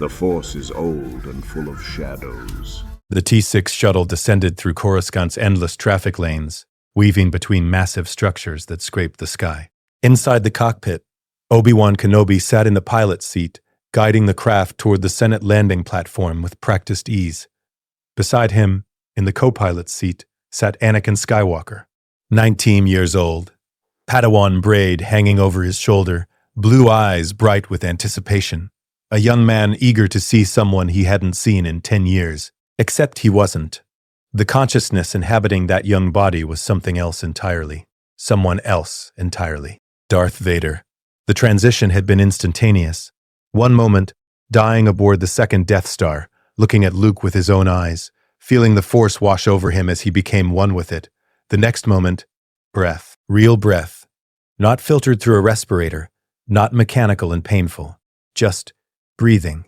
The Force is old and full of shadows. The T-6 shuttle descended through Coruscant's endless traffic lanes, weaving between massive structures that scraped the sky. Inside the cockpit, Obi-Wan Kenobi sat in the pilot's seat, guiding the craft toward the Senate landing platform with practiced ease. Beside him, in the co-pilot's seat, sat Anakin Skywalker, 19 years old, Padawan braid hanging over his shoulder, blue eyes bright with anticipation. A young man eager to see someone he hadn't seen in 10 years. Except he wasn't. The consciousness inhabiting that young body was something else entirely. Someone else entirely. Darth Vader. The transition had been instantaneous. One moment, dying aboard the second Death Star, looking at Luke with his own eyes, feeling the Force wash over him as he became one with it. The next moment, breath. Real breath. Not filtered through a respirator, not mechanical and painful. Just breathing.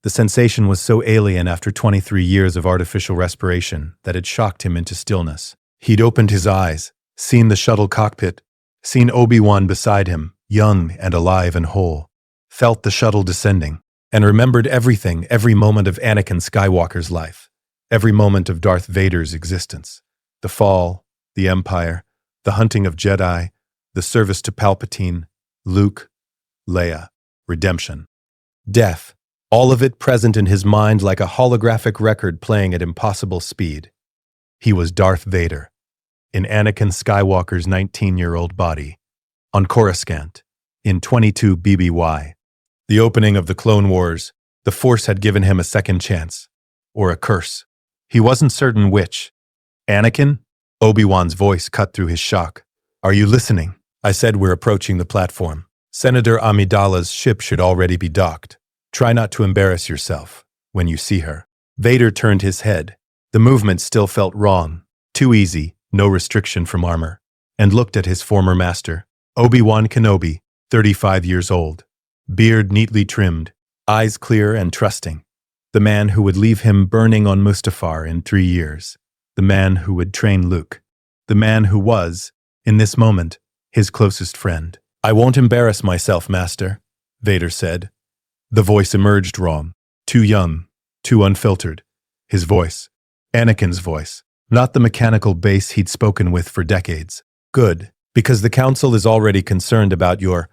The sensation was so alien after 23 years of artificial respiration that it shocked him into stillness. He'd opened his eyes, seen the shuttle cockpit, seen Obi-Wan beside him, young and alive and whole, felt the shuttle descending, and remembered everything, every moment of Anakin Skywalker's life, every moment of Darth Vader's existence. The fall, the Empire, the hunting of Jedi, the service to Palpatine, Luke, Leia, redemption, death. All of it present in his mind like a holographic record playing at impossible speed. He was Darth Vader, in Anakin Skywalker's 19-year-old body, on Coruscant, in 22 BBY. The opening of the Clone Wars, the Force had given him a second chance, or a curse. He wasn't certain which. Anakin? Obi-Wan's voice cut through his shock. Are you listening? I said we're approaching the platform. Senator Amidala's ship should already be docked. Try not to embarrass yourself when you see her. Vader turned his head. The movement still felt wrong, too easy, no restriction from armor, and looked at his former master, Obi-Wan Kenobi, 35 years old, beard neatly trimmed, eyes clear and trusting. The man who would leave him burning on Mustafar in 3 years. The man who would train Luke. The man who was, in this moment, his closest friend. I won't embarrass myself, Master, Vader said. The voice emerged wrong, too young, too unfiltered. His voice, Anakin's voice, not the mechanical bass he'd spoken with for decades. Good, because the Council is already concerned about your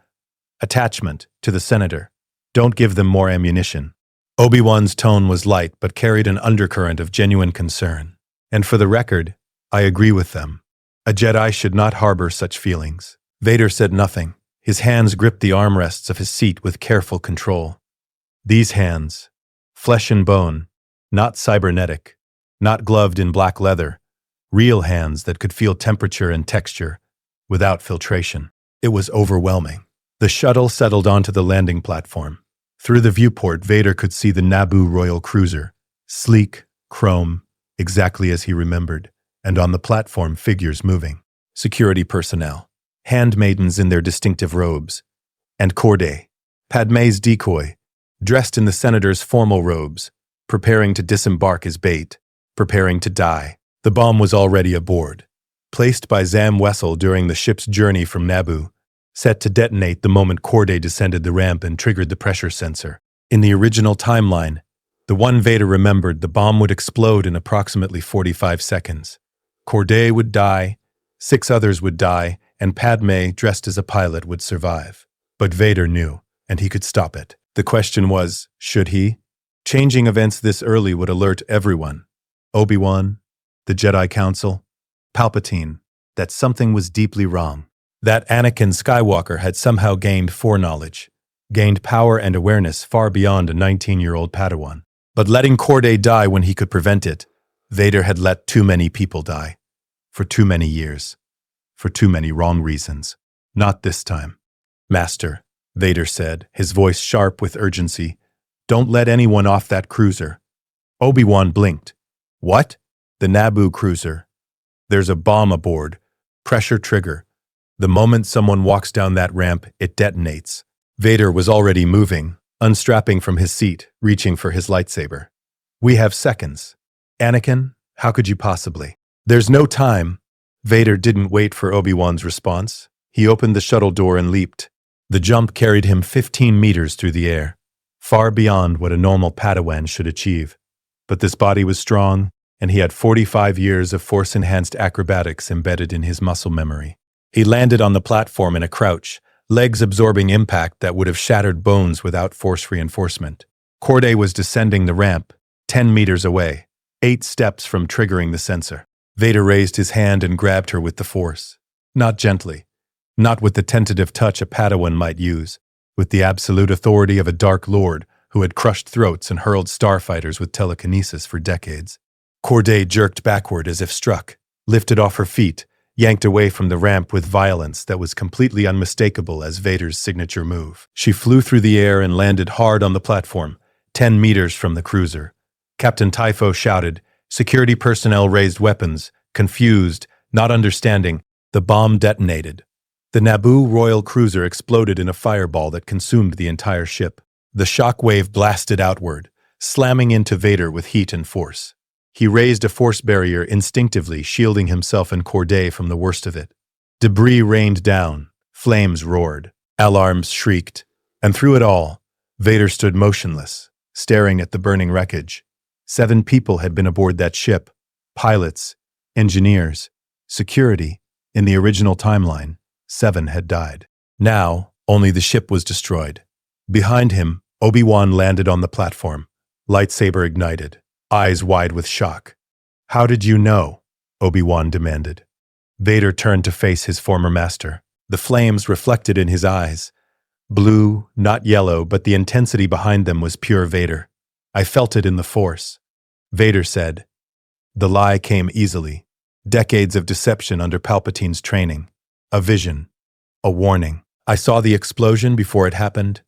attachment to the Senator. Don't give them more ammunition. Obi-Wan's tone was light but carried an undercurrent of genuine concern. And for the record, I agree with them. A Jedi should not harbor such feelings. Vader said nothing. His hands gripped the armrests of his seat with careful control. These hands, flesh and bone, not cybernetic, not gloved in black leather, real hands that could feel temperature and texture, without filtration. It was overwhelming. The shuttle settled onto the landing platform. Through the viewport, Vader could see the Naboo Royal Cruiser, sleek, chrome, exactly as he remembered, and on the platform figures moving. Security personnel, handmaidens in their distinctive robes, and Corday, Padme's decoy, dressed in the Senator's formal robes, preparing to disembark his bait, preparing to die. The bomb was already aboard, placed by Zam Wessel during the ship's journey from Naboo, set to detonate the moment Corday descended the ramp and triggered the pressure sensor. In the original timeline, the one Vader remembered, the bomb would explode in approximately 45 seconds. Corday would die, 6 others would die, and Padme, dressed as a pilot, would survive. But Vader knew, and he could stop it. The question was, should he? Changing events this early would alert everyone. Obi-Wan, the Jedi Council, Palpatine, that something was deeply wrong. That Anakin Skywalker had somehow gained foreknowledge, gained power and awareness far beyond a 19-year-old Padawan. But letting Corday die when he could prevent it, Vader had let too many people die. For too many years. For too many wrong reasons. Not this time. Master, Vader said, his voice sharp with urgency, don't let anyone off that cruiser. Obi-Wan blinked. What? The Naboo cruiser. There's a bomb aboard. Pressure trigger. The moment someone walks down that ramp, it detonates. Vader was already moving, unstrapping from his seat, reaching for his lightsaber. We have seconds. Anakin, how could you possibly? There's no time. Vader didn't wait for Obi-Wan's response. He opened the shuttle door and leaped. The jump carried him 15 meters through the air. far beyond what a normal Padawan should achieve. But this body was strong, and he had 45 years of force-enhanced acrobatics embedded in his muscle memory. He landed on the platform in a crouch, legs absorbing impact that would have shattered bones without force reinforcement. Corday was descending the ramp, 10 meters away, 8 steps from triggering the sensor. Vader raised his hand and grabbed her with the force. Not gently, not with the tentative touch a Padawan might use, with the absolute authority of a Dark Lord who had crushed throats and hurled starfighters with telekinesis for decades. Corday jerked backward as if struck, lifted off her feet, yanked away from the ramp with violence that was completely unmistakable as Vader's signature move. She flew through the air and landed hard on the platform, 10 meters from the cruiser. Captain Typho shouted. Security personnel raised weapons, confused, not understanding. The bomb detonated. The Naboo Royal Cruiser exploded in a fireball that consumed the entire ship. The shockwave blasted outward, slamming into Vader with heat and force. He raised a force barrier instinctively, shielding himself and Corday from the worst of it. Debris rained down, flames roared, alarms shrieked, and through it all, Vader stood motionless, staring at the burning wreckage. 7 people had been aboard that ship: pilots, engineers, security. In the original timeline, 7 had died. Now, only the ship was destroyed. Behind him, Obi-Wan landed on the platform, lightsaber ignited, eyes wide with shock. "How did you know?" Obi-Wan demanded. Vader turned to face his former master. The flames reflected in his eyes. Blue, not yellow, but the intensity behind them was pure Vader. "I felt it in the Force," Vader said. The lie came easily. Decades of deception under Palpatine's training. A vision. A warning. "I saw the explosion before it happened."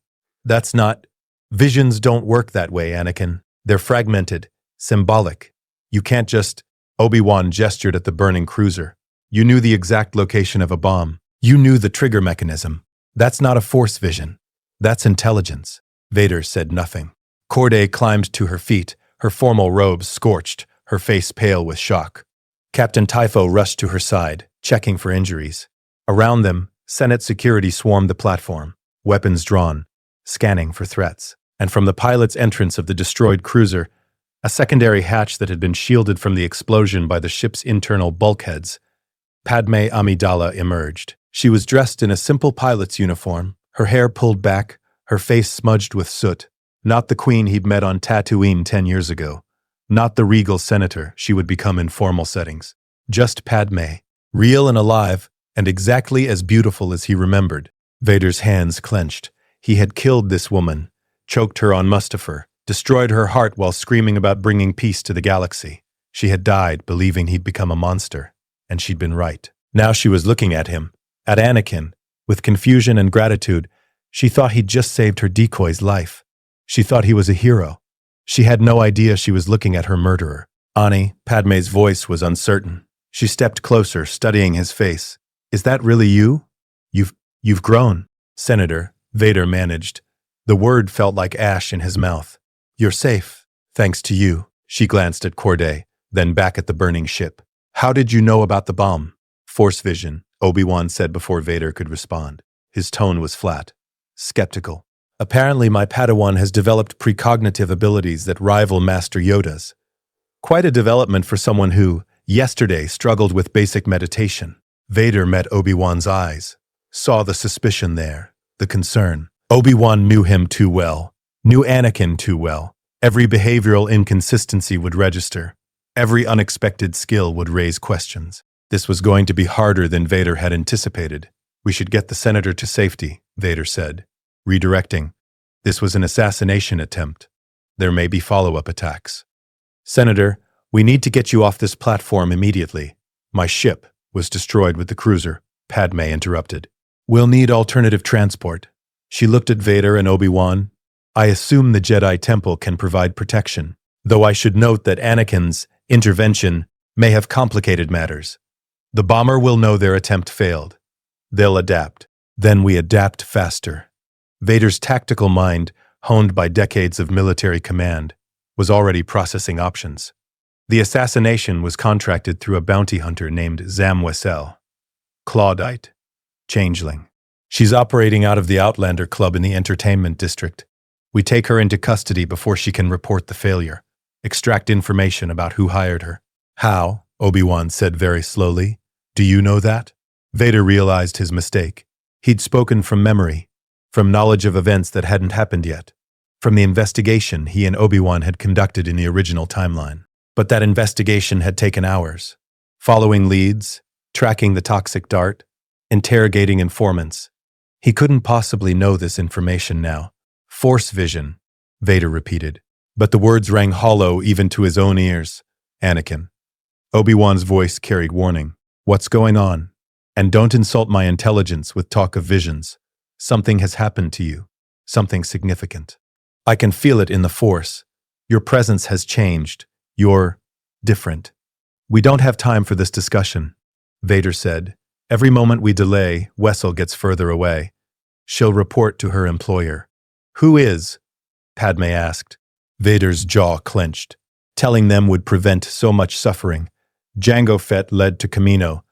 "That's not... Visions don't work that way, Anakin. They're fragmented, symbolic. You can't just..." Obi-Wan gestured at the burning cruiser. "You knew the exact location of a bomb. You knew the trigger mechanism. That's not a Force vision. That's intelligence." Vader said nothing. Corday climbed to her feet, her formal robes scorched, her face pale with shock. Captain Typho rushed to her side, checking for injuries. Around them, Senate security swarmed the platform, weapons drawn, scanning for threats. And from the pilot's entrance of the destroyed cruiser, a secondary hatch that had been shielded from the explosion by the ship's internal bulkheads, Padme Amidala emerged. She was dressed in a simple pilot's uniform, her hair pulled back, her face smudged with soot. Not the queen he'd met on Tatooine 10 years ago. Not the regal senator she would become in formal settings. Just Padme, real and alive, and exactly as beautiful as he remembered. Vader's hands clenched. He had killed this woman, choked her on Mustafar, destroyed her heart while screaming about bringing peace to the galaxy. She had died believing he'd become a monster, and she'd been right. Now she was looking at him, at Anakin, with confusion and gratitude. She thought he'd just saved her decoy's life. She thought he was a hero. She had no idea she was looking at her murderer. "Ani," Padme's voice was uncertain. She stepped closer, studying his face. "Is that really you? You've grown." "Senator," Vader managed. The word felt like ash in his mouth. "You're safe, thanks to you." She glanced at Corday, then back at the burning ship. "How did you know about the bomb?" "Force vision," Obi-Wan said before Vader could respond. His tone was flat, skeptical. "Apparently my Padawan has developed precognitive abilities that rival Master Yoda's. Quite a development for someone who, yesterday, struggled with basic meditation." Vader met Obi-Wan's eyes, saw the suspicion there, the concern. Obi-Wan knew him too well, knew Anakin too well. Every behavioral inconsistency would register. Every unexpected skill would raise questions. This was going to be harder than Vader had anticipated. "We should get the senator to safety," Vader said, redirecting. "This was an assassination attempt. There may be follow-up attacks." "Senator, we need to get you off this platform immediately." "My ship was destroyed with the cruiser," Padme interrupted. "We'll need alternative transport." She looked at Vader and Obi-Wan. "I assume the Jedi Temple can provide protection, though I should note that Anakin's intervention may have complicated matters. The bomber will know their attempt failed. They'll adapt. Then we adapt faster." Vader's tactical mind, honed by decades of military command, was already processing options. The assassination was contracted through a bounty hunter named Zam Wesell. Claudite. Changeling. She's operating out of the Outlander Club in the entertainment district. We take her into custody before she can report the failure. Extract information about who hired her. How? Obi-Wan said very slowly. Do you know that? Vader realized his mistake. He'd spoken from memory, from knowledge of events that hadn't happened yet, from the investigation he and Obi-Wan had conducted in the original timeline. But that investigation had taken hours. Following leads, tracking the toxic dart, interrogating informants. He couldn't possibly know this information now. Force vision, Vader repeated. But the words rang hollow even to his own ears. Anakin. Obi-Wan's voice carried warning. What's going on? And don't insult my intelligence with talk of visions. Something has happened to you. Something significant. I can feel it in the Force. Your presence has changed. You're different. We don't have time for this discussion, Vader said. Every moment we delay, Wessel gets further away. She'll report to her employer. Who is? Padme asked. Vader's jaw clenched. Telling them would prevent so much suffering. Jango Fett led to Kamino.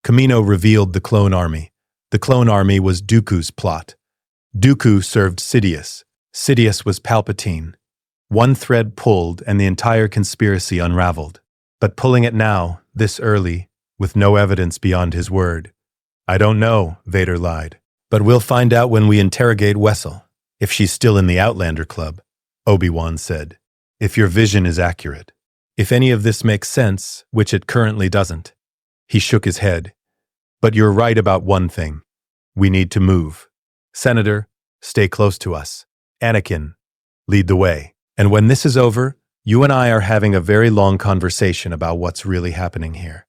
Kamino revealed the clone army. The clone army was Dooku's plot. Dooku served Sidious. Sidious was Palpatine. One thread pulled and the entire conspiracy unraveled. But pulling it now, this early, with no evidence beyond his word. I don't know, Vader lied. But we'll find out when we interrogate Wessel, if she's still in the Outlander Club, Obi-Wan said. If your vision is accurate. If any of this makes sense, which it currently doesn't. He shook his head. But you're right about one thing. We need to move. Senator, stay close to us. Anakin, lead the way. And when this is over, you and I are having a very long conversation about what's really happening here.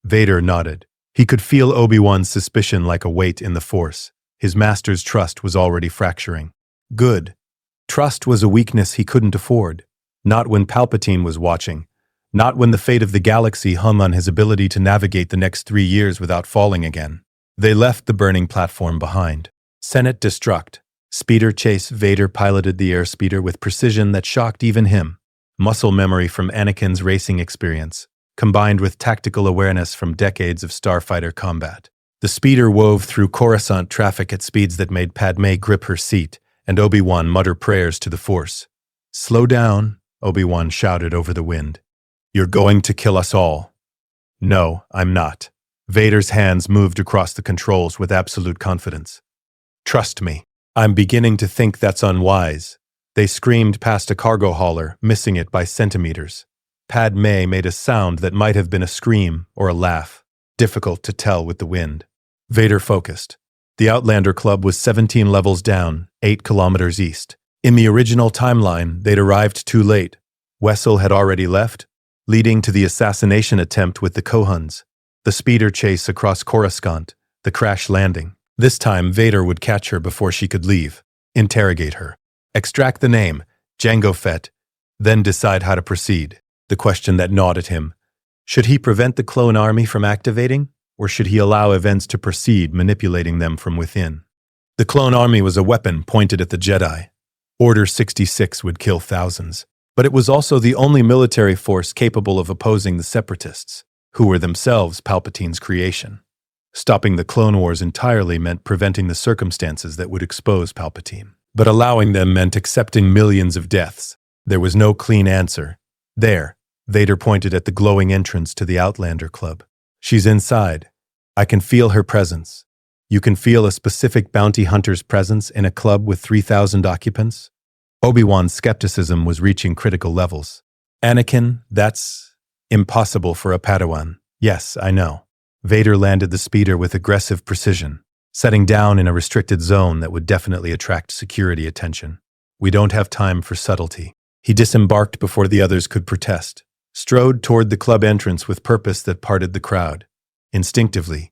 Vader nodded. He could feel Obi-Wan's suspicion like a weight in the Force. His master's trust was already fracturing. Good. Trust was a weakness he couldn't afford. Not when Palpatine was watching. Not when the fate of the galaxy hung on his ability to navigate the next 3 years without falling again. They left the burning platform behind. Senate destruct. Speeder chase. Vader piloted the airspeeder with precision that shocked even him. Muscle memory from Anakin's racing experience, combined with tactical awareness from decades of starfighter combat. The speeder wove through Coruscant traffic at speeds that made Padme grip her seat, and Obi-Wan mutter prayers to the Force. Slow down, Obi-Wan shouted over the wind. You're going to kill us all. No, I'm not. Vader's hands moved across the controls with absolute confidence. Trust me. I'm beginning to think that's unwise. They screamed past a cargo hauler, missing it by centimeters. Padme made a sound that might have been a scream or a laugh, difficult to tell with the wind. Vader focused. The Outlander Club was 17 levels down, 8 kilometers east. In the original timeline, they'd arrived too late. Wessel had already left, leading to the assassination attempt with the Kohuns, the speeder chase across Coruscant, the crash landing. This time, Vader would catch her before she could leave, interrogate her, extract the name, Jango Fett, then decide how to proceed. The question that gnawed at him. Should he prevent the clone army from activating, or should he allow events to proceed, manipulating them from within? The clone army was a weapon pointed at the Jedi. Order 66 would kill thousands, but it was also the only military force capable of opposing the Separatists, who were themselves Palpatine's creation. Stopping the Clone Wars entirely meant preventing the circumstances that would expose Palpatine. But allowing them meant accepting millions of deaths. There was no clean answer. There, Vader pointed at the glowing entrance to the Outlander Club. She's inside. I can feel her presence. You can feel a specific bounty hunter's presence in a club with 3,000 occupants? Obi-Wan's skepticism was reaching critical levels. Anakin, that's impossible for a Padawan. Yes, I know. Vader landed the speeder with aggressive precision, setting down in a restricted zone that would definitely attract security attention. We don't have time for subtlety. He disembarked before the others could protest, strode toward the club entrance with purpose that parted the crowd. Instinctively,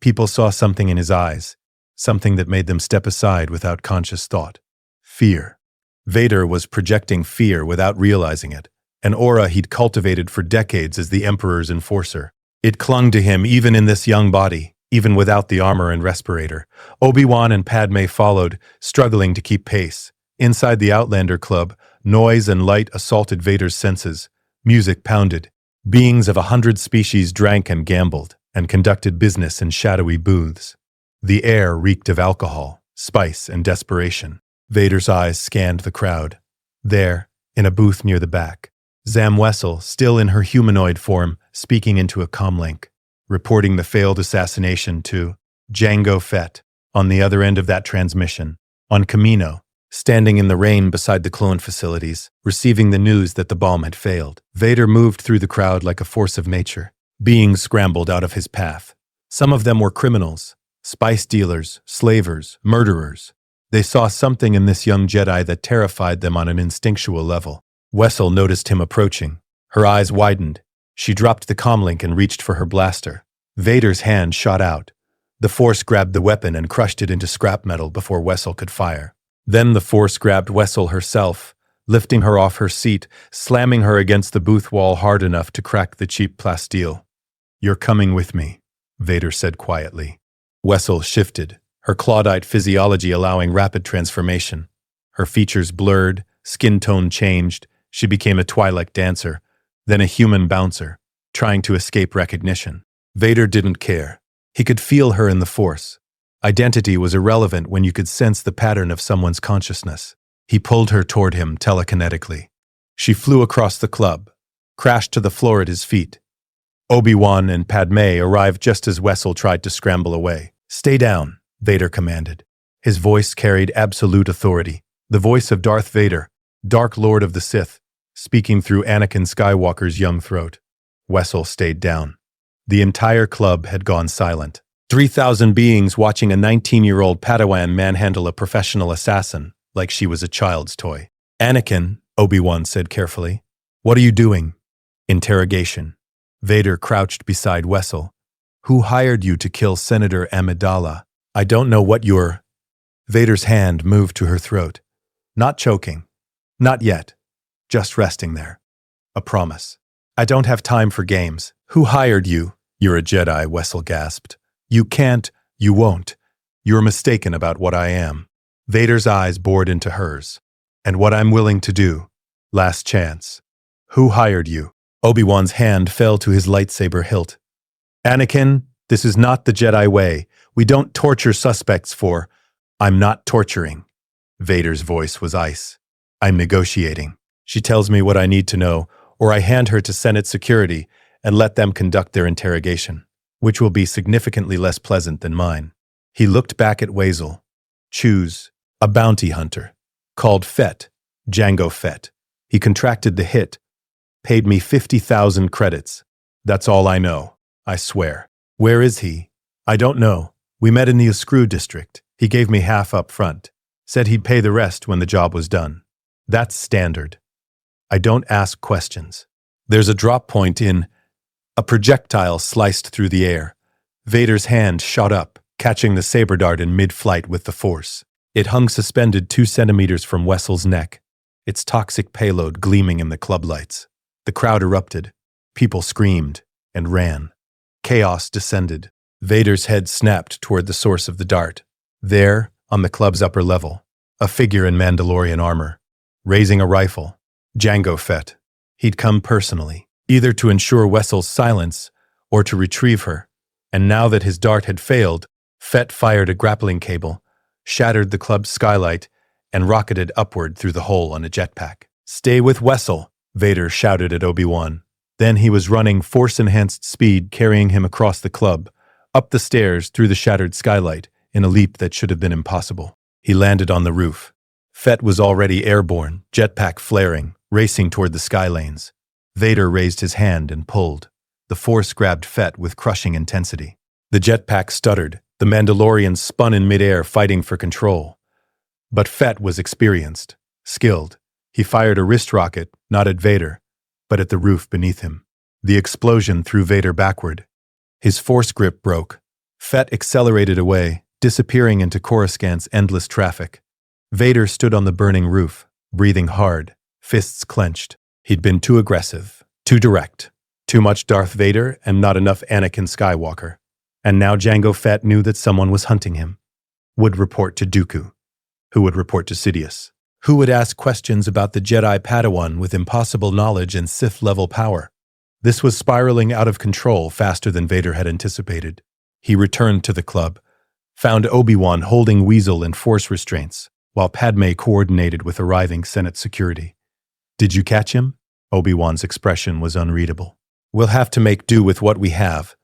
people saw something in his eyes, something that made them step aside without conscious thought. Fear. Vader was projecting fear without realizing it, an aura he'd cultivated for decades as the Emperor's enforcer. It clung to him even in this young body, even without the armor and respirator. Obi-Wan and Padme followed, struggling to keep pace. Inside the Outlander Club, noise and light assaulted Vader's senses. Music pounded. Beings of 100 species drank and gambled, and conducted business in shadowy booths. The air reeked of alcohol, spice, and desperation. Vader's eyes scanned the crowd. There, in a booth near the back, Zam Wesell, still in her humanoid form, speaking into a comlink, reporting the failed assassination to Jango Fett. On the other end of that transmission, on Camino, standing in the rain beside the clone facilities, receiving the news that the bomb had failed, Vader moved through the crowd like a force of nature. Beings scrambled out of his path. Some of them were criminals, spice dealers, slavers, murderers. They saw something in this young Jedi that terrified them on an instinctual level. Wesell noticed him approaching. Her eyes widened. She dropped the comlink and reached for her blaster. Vader's hand shot out. The Force grabbed the weapon and crushed it into scrap metal before Wesell could fire. Then the Force grabbed Wesell herself, lifting her off her seat, slamming her against the booth wall hard enough to crack the cheap plasteel. "You're coming with me," Vader said quietly. Wesell shifted, her clawdite physiology allowing rapid transformation. Her features blurred, skin tone changed. She became a Twi'lek dancer, then a human bouncer, trying to escape recognition. Vader didn't care. He could feel her in the Force. Identity was irrelevant when you could sense the pattern of someone's consciousness. He pulled her toward him telekinetically. She flew across the club, crashed to the floor at his feet. Obi-Wan and Padme arrived just as Wesell tried to scramble away. "Stay down," Vader commanded. His voice carried absolute authority, the voice of Darth Vader, Dark Lord of the Sith, speaking through Anakin Skywalker's young throat. Wesell stayed down. The entire club had gone silent. 3,000 beings watching a 19-year-old Padawan manhandle a professional assassin like she was a child's toy. "Anakin," Obi-Wan said carefully. "What are you doing?" Interrogation. Vader crouched beside Wesell. "Who hired you to kill Senator Amidala?" "I don't know what you're—" Vader's hand moved to her throat. "Not choking. Not yet. Just resting there. A promise. I don't have time for games." "Who hired you?" "You're a Jedi," Wesell gasped. "You can't, you won't. You're mistaken about what I am." Vader's eyes bored into hers. "And what I'm willing to do. Last chance. Who hired you?" Obi-Wan's hand fell to his lightsaber hilt. "Anakin, this is not the Jedi way. We don't torture suspects for—" "I'm not torturing." Vader's voice was ice. "I'm negotiating. She tells me what I need to know, or I hand her to Senate security and let them conduct their interrogation, which will be significantly less pleasant than mine." He looked back at Wesell. "Choose a bounty hunter. Called Fett, Jango Fett. He contracted the hit. Paid me 50,000 credits. That's all I know, I swear." "Where is he?" "I don't know. We met in the Iskru district. He gave me half up front. Said he'd pay the rest when the job was done. That's standard. I don't ask questions." There's a drop point in. A projectile sliced through the air. Vader's hand shot up, catching the saber dart in mid-flight with the Force. It hung suspended 2 centimeters from Wesell's neck, its toxic payload gleaming in the club lights. The crowd erupted. People screamed and ran. Chaos descended. Vader's head snapped toward the source of the dart. There, on the club's upper level, a figure in Mandalorian armor, raising a rifle. Jango Fett. He'd come personally, either to ensure Wesell's silence or to retrieve her. And now that his dart had failed, Fett fired a grappling cable, shattered the club's skylight, and rocketed upward through the hole on a jetpack. "Stay with Wesell," Vader shouted at Obi-Wan. Then he was running Force-enhanced speed, carrying him across the club, up the stairs through the shattered skylight, in a leap that should have been impossible. He landed on the roof. Fett was already airborne, jetpack flaring, racing toward the sky lanes. Vader raised his hand and pulled. The Force grabbed Fett with crushing intensity. The jetpack stuttered. The Mandalorian spun in midair, fighting for control. But Fett was experienced, skilled. He fired a wrist rocket, not at Vader, but at the roof beneath him. The explosion threw Vader backward. His Force grip broke. Fett accelerated away, disappearing into Coruscant's endless traffic. Vader stood on the burning roof, breathing hard, fists clenched. He'd been too aggressive, too direct, too much Darth Vader and not enough Anakin Skywalker. And now Jango Fett knew that someone was hunting him. Would report to Dooku. Who would report to Sidious? Who would ask questions about the Jedi Padawan with impossible knowledge and Sith-level power? This was spiraling out of control faster than Vader had anticipated. He returned to the club, found Obi-Wan holding Weasel in Force restraints. while Padme coordinated with arriving Senate security. "Did you catch him?" Obi-Wan's expression was unreadable. "We'll have to make do with what we have.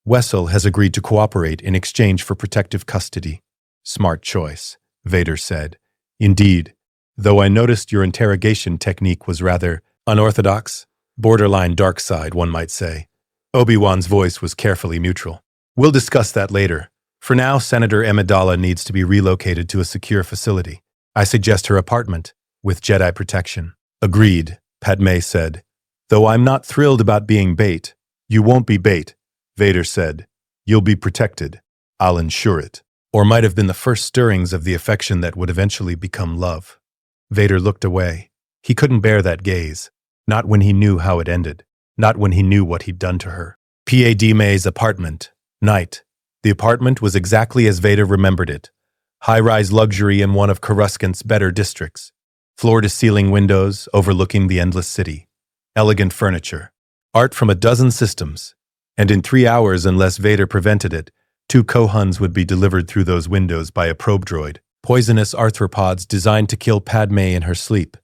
Wessel has agreed to cooperate in exchange for protective custody." "Smart choice," Vader said. "Indeed, though I noticed your interrogation technique was rather unorthodox, borderline dark side, one might say." Obi-Wan's voice was carefully neutral. "We'll discuss that later. For now, Senator Amidala needs to be relocated to a secure facility. I suggest her apartment, with Jedi protection." "Agreed," Padme said. "Though I'm not thrilled about being bait." "You won't be bait," Vader said. "You'll be protected. I'll ensure it." Or might have been the first stirrings of the affection that would eventually become love. Vader looked away. He couldn't bear that gaze. Not when he knew how it ended. Not when he knew what he'd done to her. Padme's apartment. Night. The apartment was exactly as Vader remembered it. High-rise luxury in one of Coruscant's better districts. Floor-to-ceiling windows overlooking the endless city. Elegant furniture. Art from a dozen systems. And in 3 hours, unless Vader prevented it, 2 Kohuns would be delivered through those windows by a probe droid. Poisonous arthropods designed to kill Padme in her sleep.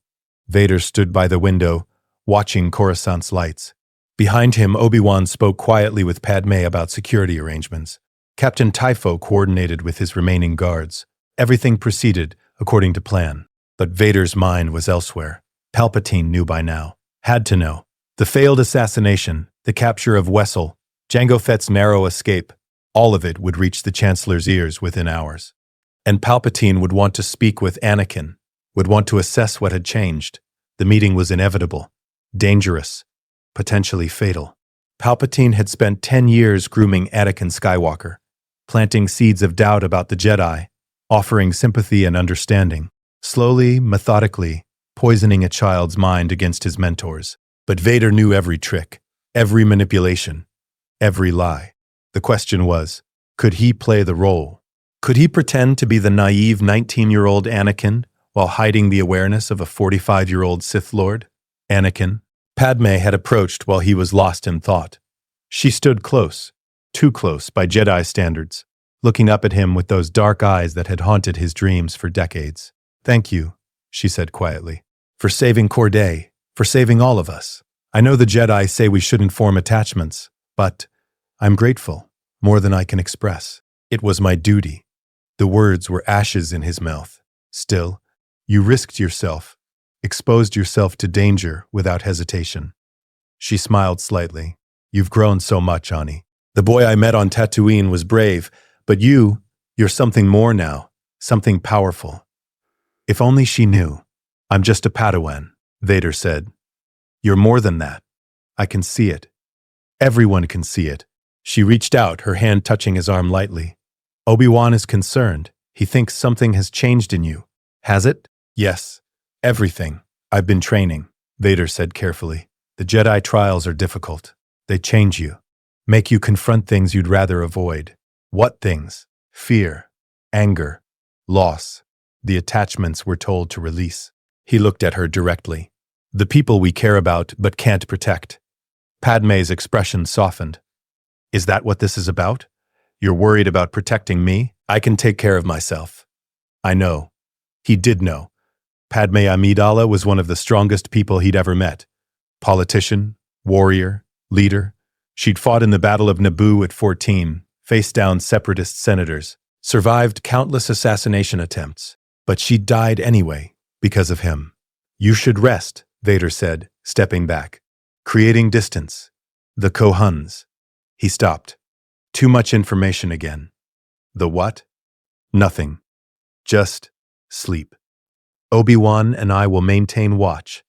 Vader stood by the window, watching Coruscant's lights. Behind him, Obi-Wan spoke quietly with Padme about security arrangements. Captain Typho coordinated with his remaining guards. Everything proceeded according to plan. But Vader's mind was elsewhere. Palpatine knew by now. Had to know. The failed assassination, the capture of Wessel, Jango Fett's narrow escape, all of it would reach the Chancellor's ears within hours. And Palpatine would want to speak with Anakin, would want to assess what had changed. The meeting was inevitable, dangerous, potentially fatal. Palpatine had spent 10 years grooming Anakin Skywalker, planting seeds of doubt about the Jedi, offering sympathy and understanding, slowly, methodically, poisoning a child's mind against his mentors. But Vader knew every trick, every manipulation, every lie. The question was, could he play the role? Could he pretend to be the naive 19-year-old Anakin while hiding the awareness of a 45-year-old Sith Lord? Anakin. Padme had approached while he was lost in thought. She stood close, too close by Jedi standards, looking up at him with those dark eyes that had haunted his dreams for decades. "Thank you," she said quietly, "for saving Corday, for saving all of us. I know the Jedi say we shouldn't form attachments, but I'm grateful, more than I can express. It was my duty." The words were ashes in his mouth. "Still, you risked yourself, exposed yourself to danger without hesitation." She smiled slightly. "You've grown so much, Ani. The boy I met on Tatooine was brave, but you're something more now, something powerful." If only she knew. "I'm just a Padawan," Vader said. "You're more than that. I can see it. Everyone can see it." She reached out, her hand touching his arm lightly. "Obi-Wan is concerned. He thinks something has changed in you." "Has it?" "Yes. Everything. I've been training," Vader said carefully. "The Jedi trials are difficult. They change you. Make you confront things you'd rather avoid." "What things?" "Fear, anger, loss, the attachments we're told to release." He looked at her directly. "The people we care about but can't protect." Padme's expression softened. "Is that what this is about? You're worried about protecting me? I can take care of myself." "I know." He did know. Padme Amidala was one of the strongest people he'd ever met. Politician, warrior, leader. She'd fought in the Battle of Naboo at 14, faced down Separatist senators, survived countless assassination attempts. But she died anyway, because of him. "You should rest," Vader said, stepping back. "Creating distance. The Kohuns." He stopped. Too much information again. "The what?" "Nothing. Just sleep. Obi-Wan and I will maintain watch."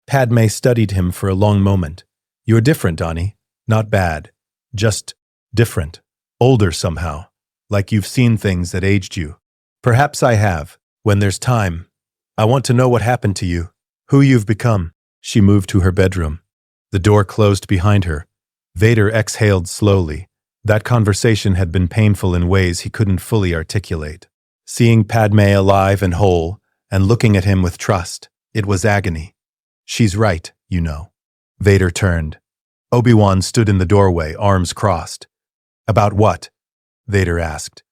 Padme studied him for a long moment. "You're different, Ani. Not bad. Just different. Older somehow. Like you've seen things that aged you." "Perhaps I have. When there's time. I want to know what happened to you. Who you've become." She moved to her bedroom. The door closed behind her. Vader exhaled slowly. That conversation had been painful in ways he couldn't fully articulate. Seeing Padme alive and whole, and looking at him with trust, it was agony. "She's right, you know." Vader turned. Obi-Wan stood in the doorway, arms crossed. "About what?" Vader asked.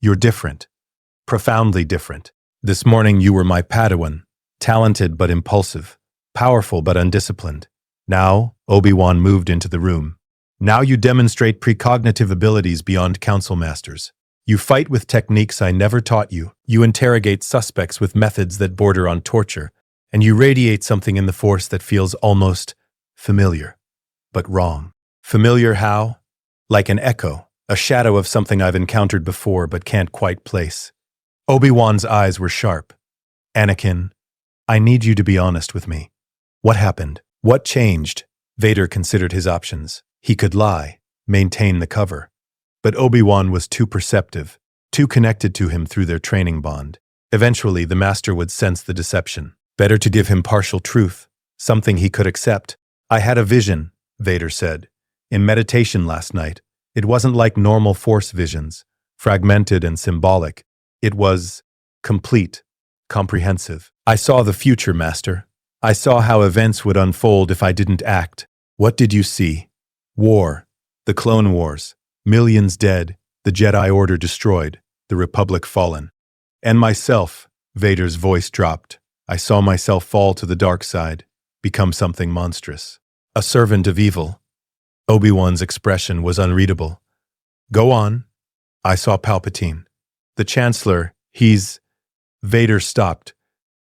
"You're different. Profoundly different. This morning you were my Padawan, talented but impulsive, powerful but undisciplined. Now, Obi-Wan moved into the room. Now you demonstrate precognitive abilities beyond council masters. You fight with techniques I never taught you. You interrogate suspects with methods that border on torture. And you radiate something in the Force that feels almost familiar, but wrong. Familiar how? Like an echo, a shadow of something I've encountered before but can't quite place. Obi-Wan's eyes were sharp. Anakin, I need you to be honest with me. What happened? What changed? Vader considered his options. He could lie, maintain the cover. But Obi-Wan was too perceptive, too connected to him through their training bond. Eventually, the Master would sense the deception. Better to give him partial truth, something he could accept. I had a vision, Vader said. In meditation last night, it wasn't like normal Force visions, fragmented and symbolic. It was complete, comprehensive. I saw the future, Master. I saw how events would unfold if I didn't act. What did you see? War, the Clone Wars, millions dead, the Jedi Order destroyed, the Republic fallen. And myself, Vader's voice dropped. I saw myself fall to the dark side, become something monstrous. A servant of evil. Obi-Wan's expression was unreadable. Go on. I saw Palpatine. The Chancellor, Vader stopped.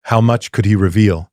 How much could he reveal?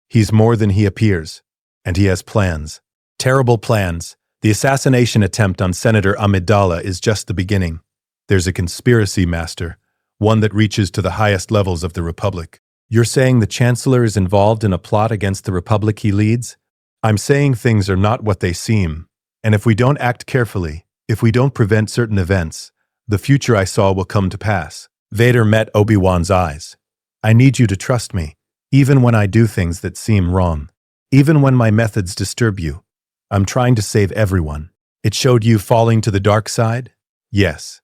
He's more than he appears. And he has plans. Terrible plans. The assassination attempt on Senator Amidala is just the beginning. There's a conspiracy, Master, one that reaches to the highest levels of the Republic. You're saying the Chancellor is involved in a plot against the Republic he leads? I'm saying things are not what they seem. And if we don't act carefully, if we don't prevent certain events, the future I saw will come to pass. Vader met Obi-Wan's eyes. I need you to trust me, even when I do things that seem wrong. Even when my methods disturb you. I'm trying to save everyone. It showed you falling to the dark side? Yes.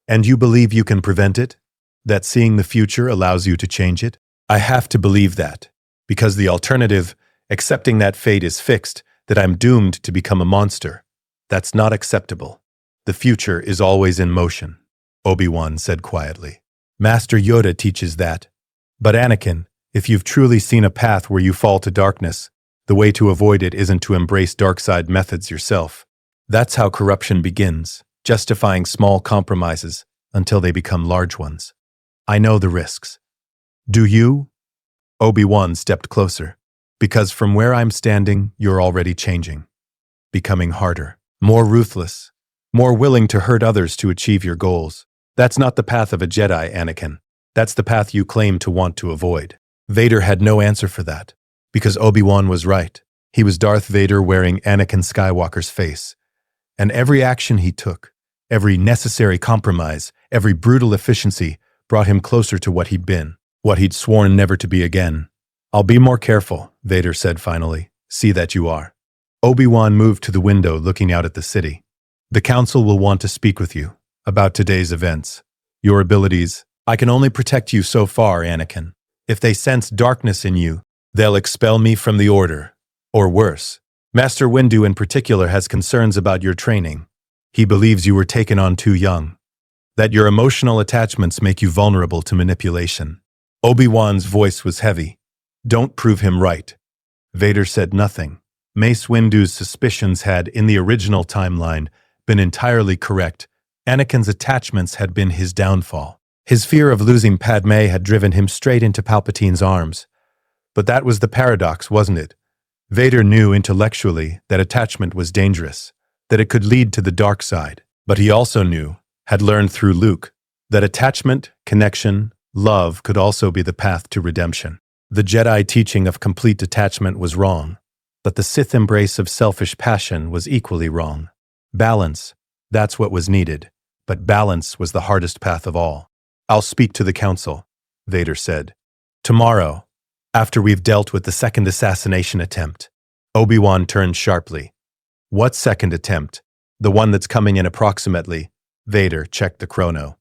And you believe you can prevent it? That seeing the future allows you to change it? I have to believe that, because the alternative, accepting that fate is fixed, that I'm doomed to become a monster, that's not acceptable. The future is always in motion, Obi-Wan said quietly. Master Yoda teaches that. But Anakin, if you've truly seen a path where you fall to darkness, the way to avoid it isn't to embrace dark side methods yourself. That's how corruption begins, justifying small compromises until they become large ones. I know the risks. Do you? Obi-Wan stepped closer. Because from where I'm standing, you're already changing. Becoming harder, more ruthless, more willing to hurt others to achieve your goals. That's not the path of a Jedi, Anakin. That's the path you claim to want to avoid. Vader had no answer for that. Because Obi-Wan was right. He was Darth Vader wearing Anakin Skywalker's face. And every action he took, every necessary compromise, every brutal efficiency brought him closer to what he'd been. What he'd sworn never to be again. I'll be more careful, Vader said finally. See that you are. Obi-Wan moved to the window looking out at the city. The Council will want to speak with you about today's events. Your abilities. I can only protect you so far, Anakin. If they sense darkness in you, they'll expel me from the Order. Or worse. Master Windu in particular has concerns about your training. He believes you were taken on too young. That your emotional attachments make you vulnerable to manipulation. Obi-Wan's voice was heavy. Don't prove him right. Vader said nothing. Mace Windu's suspicions had, in the original timeline, been entirely correct. Anakin's attachments had been his downfall. His fear of losing Padme had driven him straight into Palpatine's arms. But that was the paradox, wasn't it? Vader knew intellectually that attachment was dangerous, that it could lead to the dark side. But he also knew, had learned through Luke, that attachment, connection, love could also be the path to redemption. The Jedi teaching of complete detachment was wrong, but the Sith embrace of selfish passion was equally wrong. Balance, that's what was needed, but balance was the hardest path of all. I'll speak to the Council, Vader said. Tomorrow, after we've dealt with the second assassination attempt. Obi-Wan turned sharply. What second attempt? The one that's coming in approximately. Vader checked the chrono.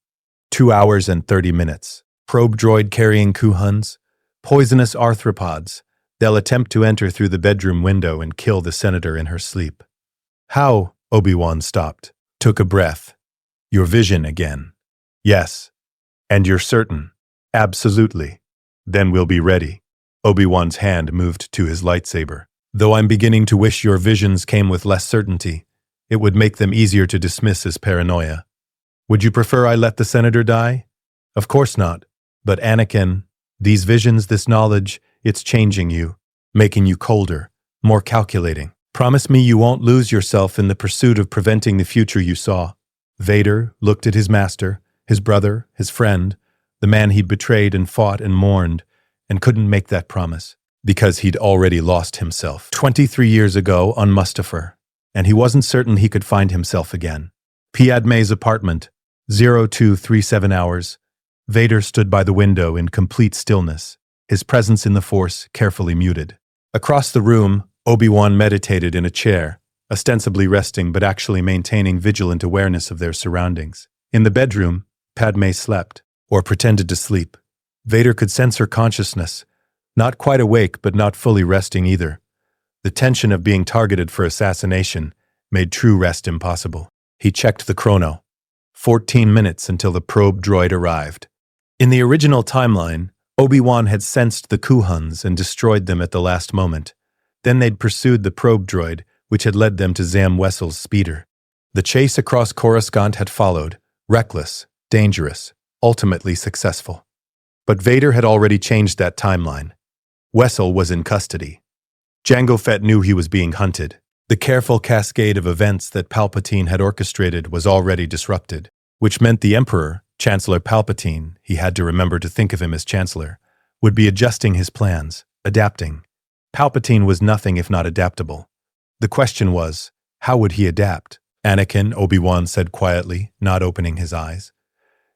2 hours and 30 minutes. Probe droid carrying Kuhuns. Poisonous arthropods. They'll attempt to enter through the bedroom window and kill the Senator in her sleep. How? Obi-Wan stopped. Took a breath. Your vision again. Yes. And you're certain. Absolutely. Then we'll be ready. Obi-Wan's hand moved to his lightsaber. Though I'm beginning to wish your visions came with less certainty, it would make them easier to dismiss as paranoia. Would you prefer I let the Senator die? Of course not. But Anakin, these visions, this knowledge, it's changing you, making you colder, more calculating. Promise me you won't lose yourself in the pursuit of preventing the future you saw. Vader looked at his master, his brother, his friend, the man he'd betrayed and fought and mourned, and couldn't make that promise, because he'd already lost himself 23 years ago on Mustafar, and he wasn't certain he could find himself again. Padme's apartment, 0237 hours. Vader stood by the window in complete stillness, his presence in the Force carefully muted. Across the room, Obi-Wan meditated in a chair, ostensibly resting but actually maintaining vigilant awareness of their surroundings. In the bedroom, Padme slept, or pretended to sleep. Vader could sense her consciousness, not quite awake but not fully resting either. The tension of being targeted for assassination made true rest impossible. He checked the chrono. 14 minutes until the probe droid arrived. In the original timeline, Obi-Wan had sensed the Kuhuns and destroyed them at the last moment. Then they'd pursued the probe droid, which had led them to Zam Wesell's speeder. The chase across Coruscant had followed, reckless, dangerous, ultimately successful. But Vader had already changed that timeline. Wesell was in custody. Jango Fett knew he was being hunted. The careful cascade of events that Palpatine had orchestrated was already disrupted, which meant the Emperor, Chancellor Palpatine, he had to remember to think of him as Chancellor, would be adjusting his plans, adapting. Palpatine was nothing if not adaptable. The question was, how would he adapt? Anakin, Obi-Wan said quietly, not opening his eyes.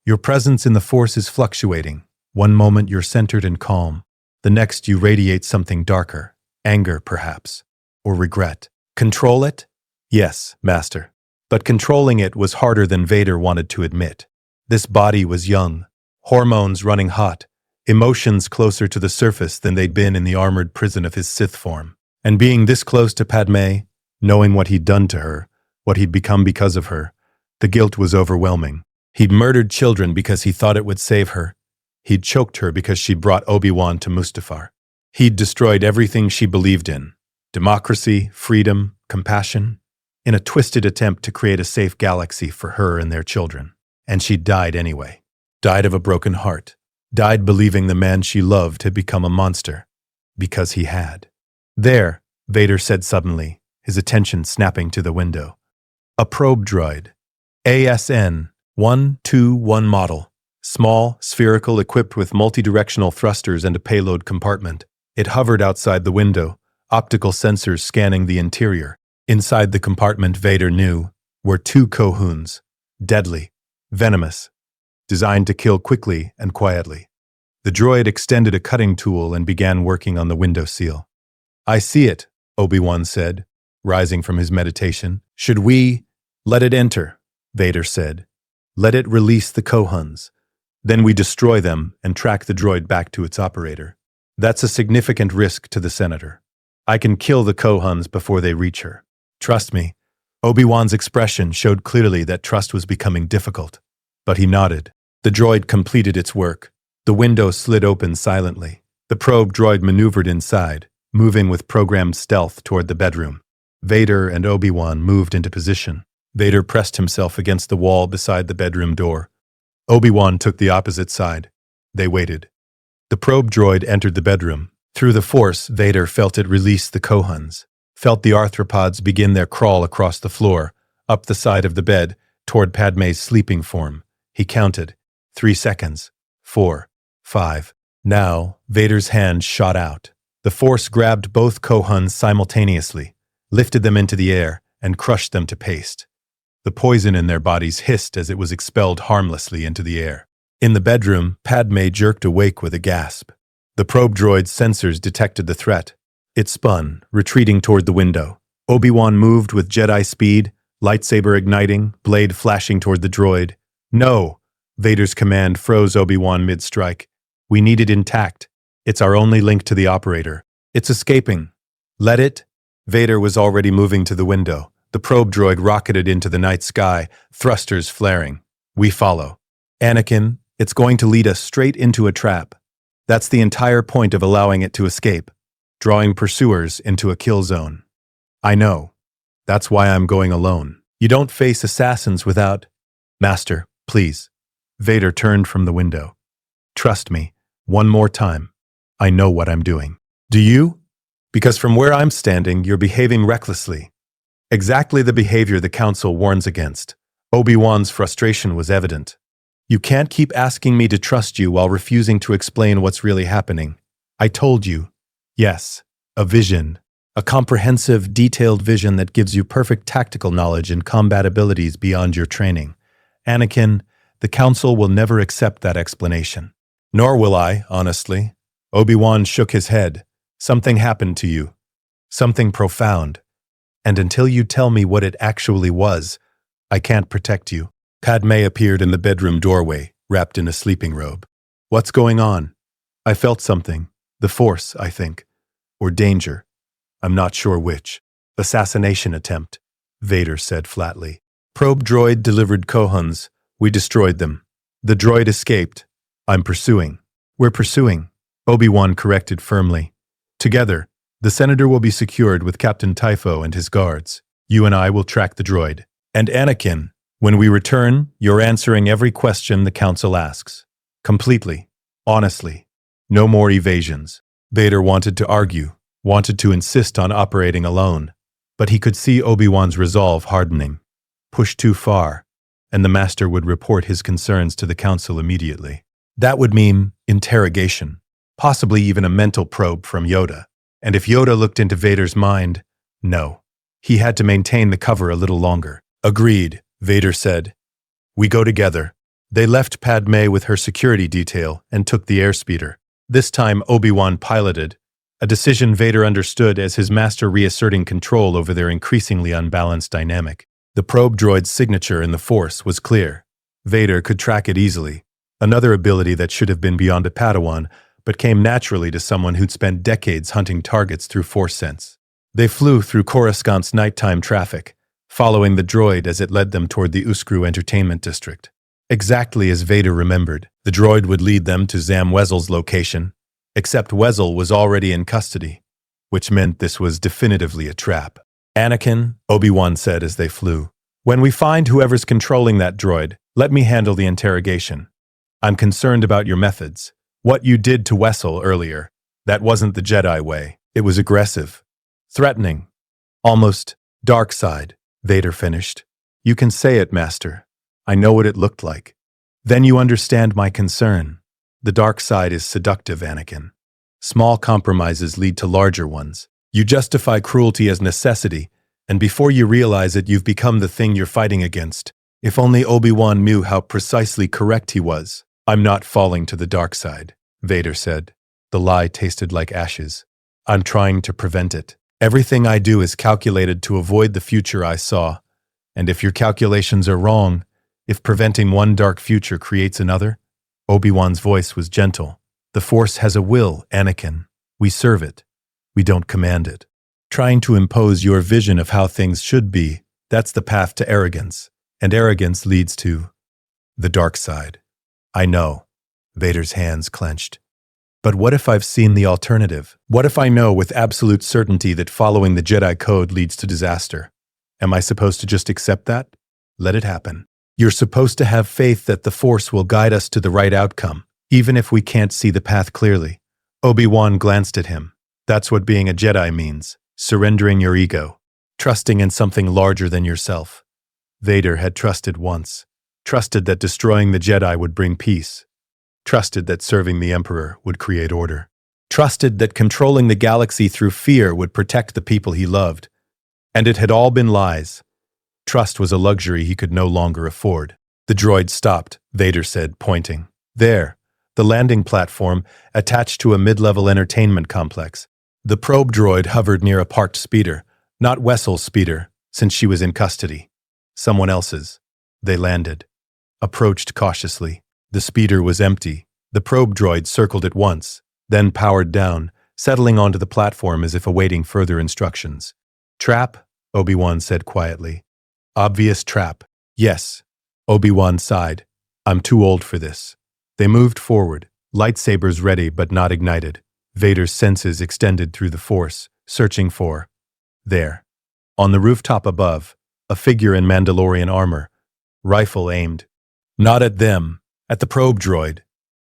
Your presence in the Force is fluctuating. One moment you're centered and calm. The next you radiate something darker, anger perhaps, or regret. Control it? Yes, Master. But controlling it was harder than Vader wanted to admit. This body was young, hormones running hot, emotions closer to the surface than they'd been in the armored prison of his Sith form. And being this close to Padme, knowing what he'd done to her, what he'd become because of her, the guilt was overwhelming. He'd murdered children because he thought it would save her. He'd choked her because she brought Obi-Wan to Mustafar. He'd destroyed everything she believed in. Democracy, freedom, compassion, in a twisted attempt to create a safe galaxy for her and their children. And she died anyway. Died of a broken heart. Died believing the man she loved had become a monster. Because he had. There, Vader said suddenly, his attention snapping to the window. A probe droid. ASN 121 model. Small, spherical, equipped with multi-directional thrusters and a payload compartment. It hovered outside the window, optical sensors scanning the interior. Inside the compartment, Vader knew, were two Kuhuns. Deadly. Venomous. Designed to kill quickly and quietly. The droid extended a cutting tool and began working on the window seal. I see it, Obi-Wan said, rising from his meditation. Should we? Let it enter, Vader said. Let it release the Kuhuns. Then we destroy them and track the droid back to its operator. That's a significant risk to the Senator. I can kill the Kuhuns before they reach her. Trust me. Obi-Wan's expression showed clearly that trust was becoming difficult. But he nodded. The droid completed its work. The window slid open silently. The probe droid maneuvered inside, moving with programmed stealth toward the bedroom. Vader and Obi-Wan moved into position. Vader pressed himself against the wall beside the bedroom door. Obi-Wan took the opposite side. They waited. The probe droid entered the bedroom. Through the Force, Vader felt it release the Kuhuns, felt the arthropods begin their crawl across the floor, up the side of the bed, toward Padme's sleeping form. He counted. 3 seconds. 4. 5. Now, Vader's hand shot out. The Force grabbed both Kuhuns simultaneously, lifted them into the air, and crushed them to paste. The poison in their bodies hissed as it was expelled harmlessly into the air. In the bedroom, Padme jerked awake with a gasp. The probe droid's sensors detected the threat. It spun, retreating toward the window. Obi-Wan moved with Jedi speed, lightsaber igniting, blade flashing toward the droid. No! Vader's command froze Obi-Wan mid-strike. We need it intact. It's our only link to the operator. It's escaping. Let it? Vader was already moving to the window. The probe droid rocketed into the night sky, thrusters flaring. We follow. Anakin, It's going to lead us straight into a trap. That's the entire point of allowing it to escape, drawing pursuers into a kill zone. I know. That's why I'm going alone. You don't face assassins without... Master, please. Vader turned from the window. Trust me, one more time. I know what I'm doing. Do you? Because from where I'm standing, you're behaving recklessly. Exactly the behavior the Council warns against. Obi-Wan's frustration was evident. You can't keep asking me to trust you while refusing to explain what's really happening. I told you. Yes, a vision. A comprehensive, detailed vision that gives you perfect tactical knowledge and combat abilities beyond your training. Anakin, the Council will never accept that explanation. Nor will I, honestly. Obi-Wan shook his head. Something happened to you. Something profound. And until you tell me what it actually was, I can't protect you. Padme appeared in the bedroom doorway, wrapped in a sleeping robe. What's going on? I felt something. The Force, I think. Or danger. I'm not sure which. Assassination attempt, Vader said flatly. Probe droid delivered Kohuns. We destroyed them. The droid escaped. I'm pursuing. We're pursuing, Obi-Wan corrected firmly. Together, the Senator will be secured with Captain Typho and his guards. You and I will track the droid. And Anakin, when we return, you're answering every question the Council asks. Completely. Honestly. No more evasions. Vader wanted to argue, wanted to insist on operating alone, but he could see Obi-Wan's resolve hardening. Push too far, and the Master would report his concerns to the Council immediately. That would mean interrogation, possibly even a mental probe from Yoda. And if Yoda looked into Vader's mind, no. He had to maintain the cover a little longer. Agreed, Vader said. We go together. They left Padme with her security detail and took the airspeeder. This time Obi-Wan piloted, a decision Vader understood as his master reasserting control over their increasingly unbalanced dynamic. The probe droid's signature in the Force was clear. Vader could track it easily, another ability that should have been beyond a Padawan, but came naturally to someone who'd spent decades hunting targets through Force sense. They flew through Coruscant's nighttime traffic, following the droid as it led them toward the Uskru Entertainment District. Exactly as Vader remembered, the droid would lead them to Zam Wesell's location, except Wesell was already in custody, which meant this was definitively a trap. Anakin, Obi-Wan said as they flew, when we find whoever's controlling that droid, let me handle the interrogation. I'm concerned about your methods. What you did to Wesell earlier, that wasn't the Jedi way. It was aggressive, threatening, almost dark side, Vader finished. You can say it, Master. I know what it looked like. Then you understand my concern. The dark side is seductive, Anakin. Small compromises lead to larger ones. You justify cruelty as necessity, and before you realize it, you've become the thing you're fighting against. If only Obi-Wan knew how precisely correct he was. I'm not falling to the dark side, Vader said. The lie tasted like ashes. I'm trying to prevent it. Everything I do is calculated to avoid the future I saw. And if your calculations are wrong, if preventing one dark future creates another, Obi-Wan's voice was gentle. The Force has a will, Anakin. We serve it. We don't command it. Trying to impose your vision of how things should be, that's the path to arrogance. And arrogance leads to the dark side. I know. Vader's hands clenched. But what if I've seen the alternative? What if I know with absolute certainty that following the Jedi Code leads to disaster? Am I supposed to just accept that? Let it happen. You're supposed to have faith that the Force will guide us to the right outcome, even if we can't see the path clearly. Obi-Wan glanced at him. That's what being a Jedi means. Surrendering your ego. Trusting in something larger than yourself. Vader had trusted once. Trusted that destroying the Jedi would bring peace. Trusted that serving the Emperor would create order. Trusted that controlling the galaxy through fear would protect the people he loved. And it had all been lies. Trust was a luxury he could no longer afford. The droid stopped, Vader said, pointing. There, the landing platform, attached to a mid-level entertainment complex. The probe droid hovered near a parked speeder, not Wesell's speeder, since she was in custody. Someone else's. They landed. Approached cautiously. The speeder was empty. The probe droid circled it once, then powered down, settling onto the platform as if awaiting further instructions. Trap, Obi-Wan said quietly. Obvious trap. Yes. Obi-Wan sighed. I'm too old for this. They moved forward, lightsabers ready but not ignited. Vader's senses extended through the Force, searching for. There. On the rooftop above, a figure in Mandalorian armor, rifle aimed. Not at them, at the probe droid.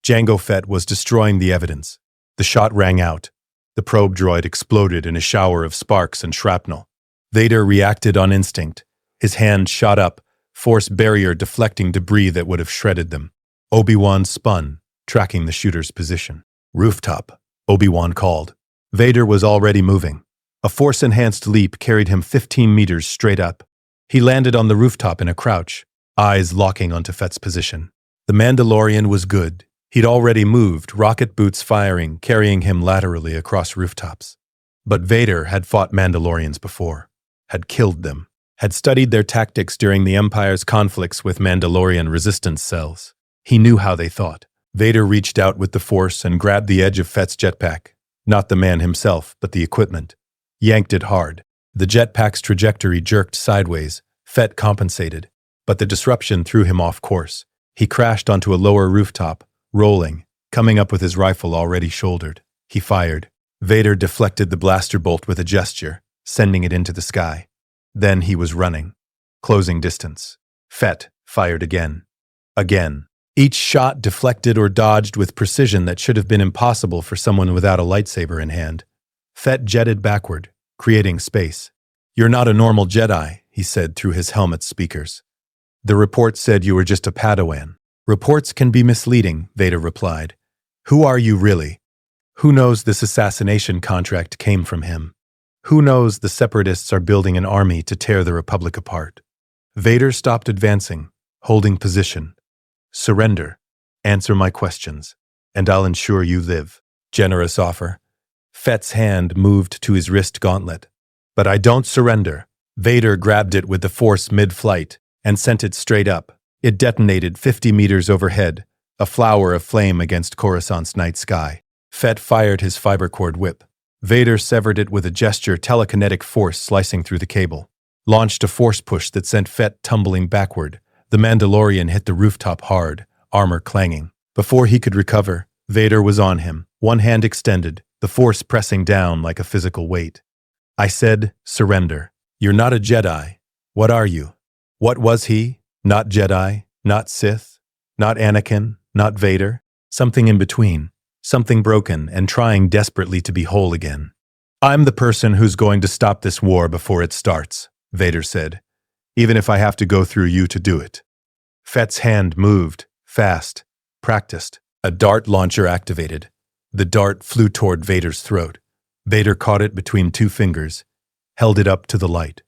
Jango Fett was destroying the evidence. The shot rang out. The probe droid exploded in a shower of sparks and shrapnel. Vader reacted on instinct. His hand shot up, Force barrier deflecting debris that would have shredded them. Obi-Wan spun, tracking the shooter's position. Rooftop, Obi-Wan called. Vader was already moving. A Force-enhanced leap carried him 15 meters straight up. He landed on the rooftop in a crouch, eyes locking onto Fett's position. The Mandalorian was good. He'd already moved, rocket boots firing, carrying him laterally across rooftops. But Vader had fought Mandalorians before, had killed them, had studied their tactics during the Empire's conflicts with Mandalorian resistance cells. He knew how they thought. Vader reached out with the Force and grabbed the edge of Fett's jetpack. Not the man himself, but the equipment. Yanked it hard. The jetpack's trajectory jerked sideways. Fett compensated, but the disruption threw him off course. He crashed onto a lower rooftop, rolling, coming up with his rifle already shouldered. He fired. Vader deflected the blaster bolt with a gesture, sending it into the sky. Then he was running, closing distance. Fett fired again. Again. Each shot deflected or dodged with precision that should have been impossible for someone without a lightsaber in hand. Fett jetted backward, creating space. "You're not a normal Jedi," he said through his helmet's speakers. "The report said you were just a Padawan." "Reports can be misleading," Vader replied. "Who are you really? Who knows this assassination contract came from him? Who knows the Separatists are building an army to tear the Republic apart?" Vader stopped advancing, holding position. "Surrender. Answer my questions, and I'll ensure you live." Generous offer. Fett's hand moved to his wrist gauntlet. "But I don't surrender." Vader grabbed it with the Force mid-flight and sent it straight up. It detonated 50 meters overhead, a flower of flame against Coruscant's night sky. Fett fired his fiber cord whip. Vader severed it with a gesture, telekinetic force slicing through the cable. Launched a force push that sent Fett tumbling backward. The Mandalorian hit the rooftop hard, armor clanging. Before he could recover, Vader was on him, one hand extended, the Force pressing down like a physical weight. "I said, surrender. You're not a Jedi. What are you?" What was he? Not Jedi, not Sith, not Anakin, not Vader. Something in between. Something broken and trying desperately to be whole again. "I'm the person who's going to stop this war before it starts," Vader said. "Even if I have to go through you to do it." Fett's hand moved, fast, practiced. A dart launcher activated. The dart flew toward Vader's throat. Vader caught it between two fingers, held it up to the light.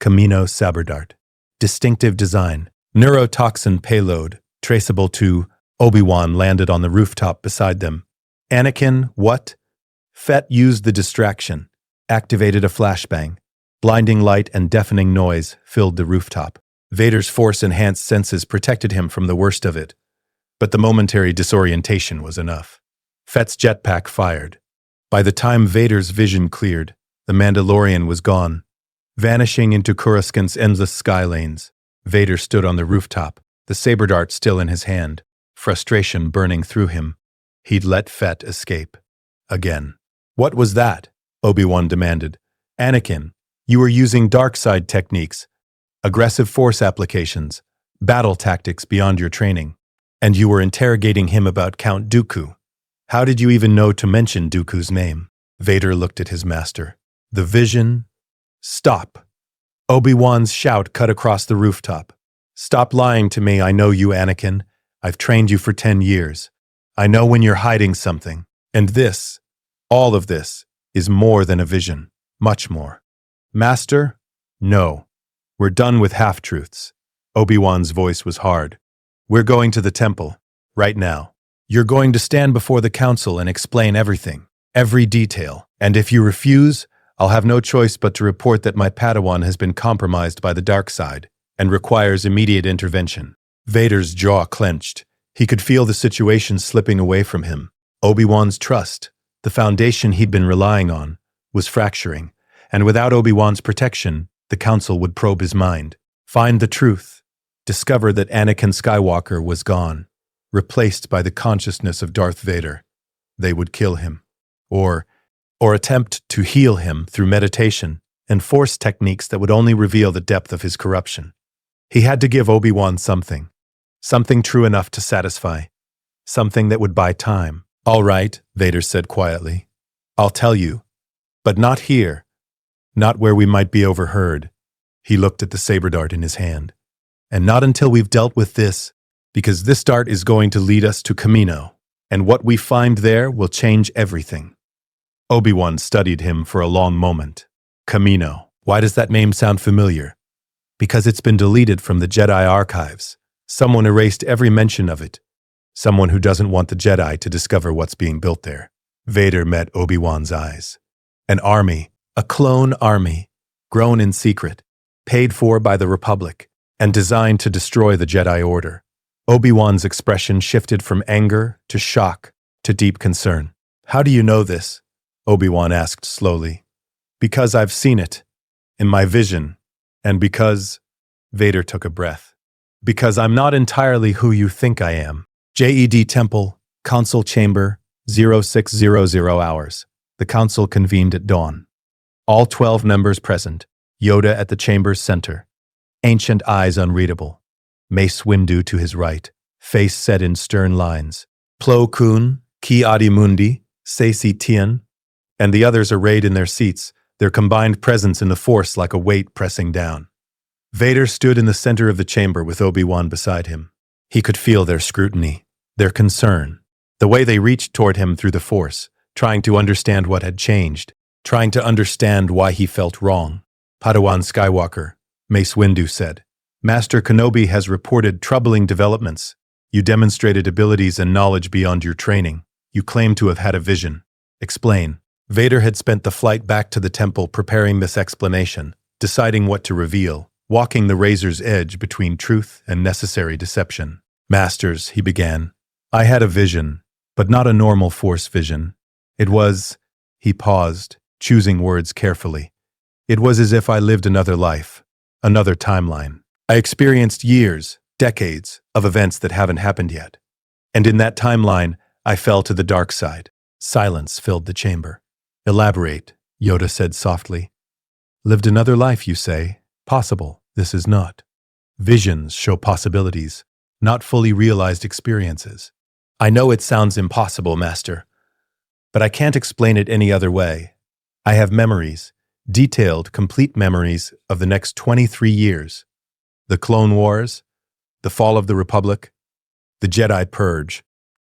Camino saber dart. Distinctive design. Neurotoxin payload, traceable to. Obi-Wan landed on the rooftop beside them. "Anakin, what?" Fett used the distraction, activated a flashbang. Blinding light and deafening noise filled the rooftop. Vader's Force-enhanced senses protected him from the worst of it, but the momentary disorientation was enough. Fett's jetpack fired. By the time Vader's vision cleared, the Mandalorian was gone, vanishing into Coruscant's endless sky lanes. Vader stood on the rooftop, the saber dart still in his hand, frustration burning through him. He'd let Fett escape. Again. "What was that?" Obi-Wan demanded. "Anakin, you were using dark side techniques, aggressive Force applications, battle tactics beyond your training, and you were interrogating him about Count Dooku. How did you even know to mention Dooku's name?" Vader looked at his master. The vision. "Stop." Obi-Wan's shout cut across the rooftop. "Stop lying to me. I know you, Anakin. I've trained you for 10 years. I know when you're hiding something. And this, all of this, is more than a vision. Much more." "Master? No. We're done with half-truths." Obi-Wan's voice was hard. "We're going to the temple. Right now. You're going to stand before the council and explain everything. Every detail. And if you refuse, I'll have no choice but to report that my Padawan has been compromised by the dark side and requires immediate intervention." Vader's jaw clenched. He could feel the situation slipping away from him. Obi-Wan's trust, the foundation he'd been relying on, was fracturing, and without Obi-Wan's protection, the council would probe his mind, find the truth, discover that Anakin Skywalker was gone, replaced by the consciousness of Darth Vader. They would kill him, or attempt to heal him through meditation and force techniques that would only reveal the depth of his corruption. He had to give Obi-Wan something true enough to satisfy, something that would buy time. "All right," Vader said quietly. "I'll tell you, but not here, not where we might be overheard." He looked at the saber dart in his hand. "And not until we've dealt with this, because this dart is going to lead us to Kamino, and what we find there will change everything." Obi-Wan studied him for a long moment. Kamino. Why does that name sound familiar? Because it's been deleted from the Jedi archives. Someone erased every mention of it. Someone who doesn't want the Jedi to discover what's being built there. Vader met Obi-Wan's eyes. An army, a clone army, grown in secret, paid for by the Republic, and designed to destroy the Jedi Order. Obi-Wan's expression shifted from anger to shock to deep concern. "How do you know this?" Obi-Wan asked slowly. "Because I've seen it, in my vision, and because—" Vader took a breath. "Because I'm not entirely who you think I am." JED Temple, Council Chamber, 0600 hours. The Council convened at dawn. All 12 members present, Yoda at the chamber's center. Ancient eyes unreadable. Mace Windu to his right, face set in stern lines. Plo Koon, Ki Adi Mundi, Saisi Tien, and the others arrayed in their seats, their combined presence in the Force like a weight pressing down. Vader stood in the center of the chamber with Obi-Wan beside him. He could feel their scrutiny, their concern, the way they reached toward him through the Force, trying to understand what had changed, trying to understand why he felt wrong. "Padawan Skywalker," Mace Windu said, "Master Kenobi has reported troubling developments. You demonstrated abilities and knowledge beyond your training. You claim to have had a vision. Explain." Vader had spent the flight back to the temple preparing this explanation, deciding what to reveal, walking the razor's edge between truth and necessary deception. "Masters," he began, "I had a vision, but not a normal Force vision. It was—" He paused, choosing words carefully. "It was as if I lived another life, another timeline. I experienced years, decades, of events that haven't happened yet. And in that timeline, I fell to the dark side." Silence filled the chamber. "Elaborate," Yoda said softly. "Lived another life, you say? Possible. This is not. Visions show possibilities, not fully realized experiences. I know it sounds impossible, Master, but I can't explain it any other way. I have memories, detailed, complete memories of the next 23 years. The Clone Wars, the fall of the Republic, the Jedi Purge,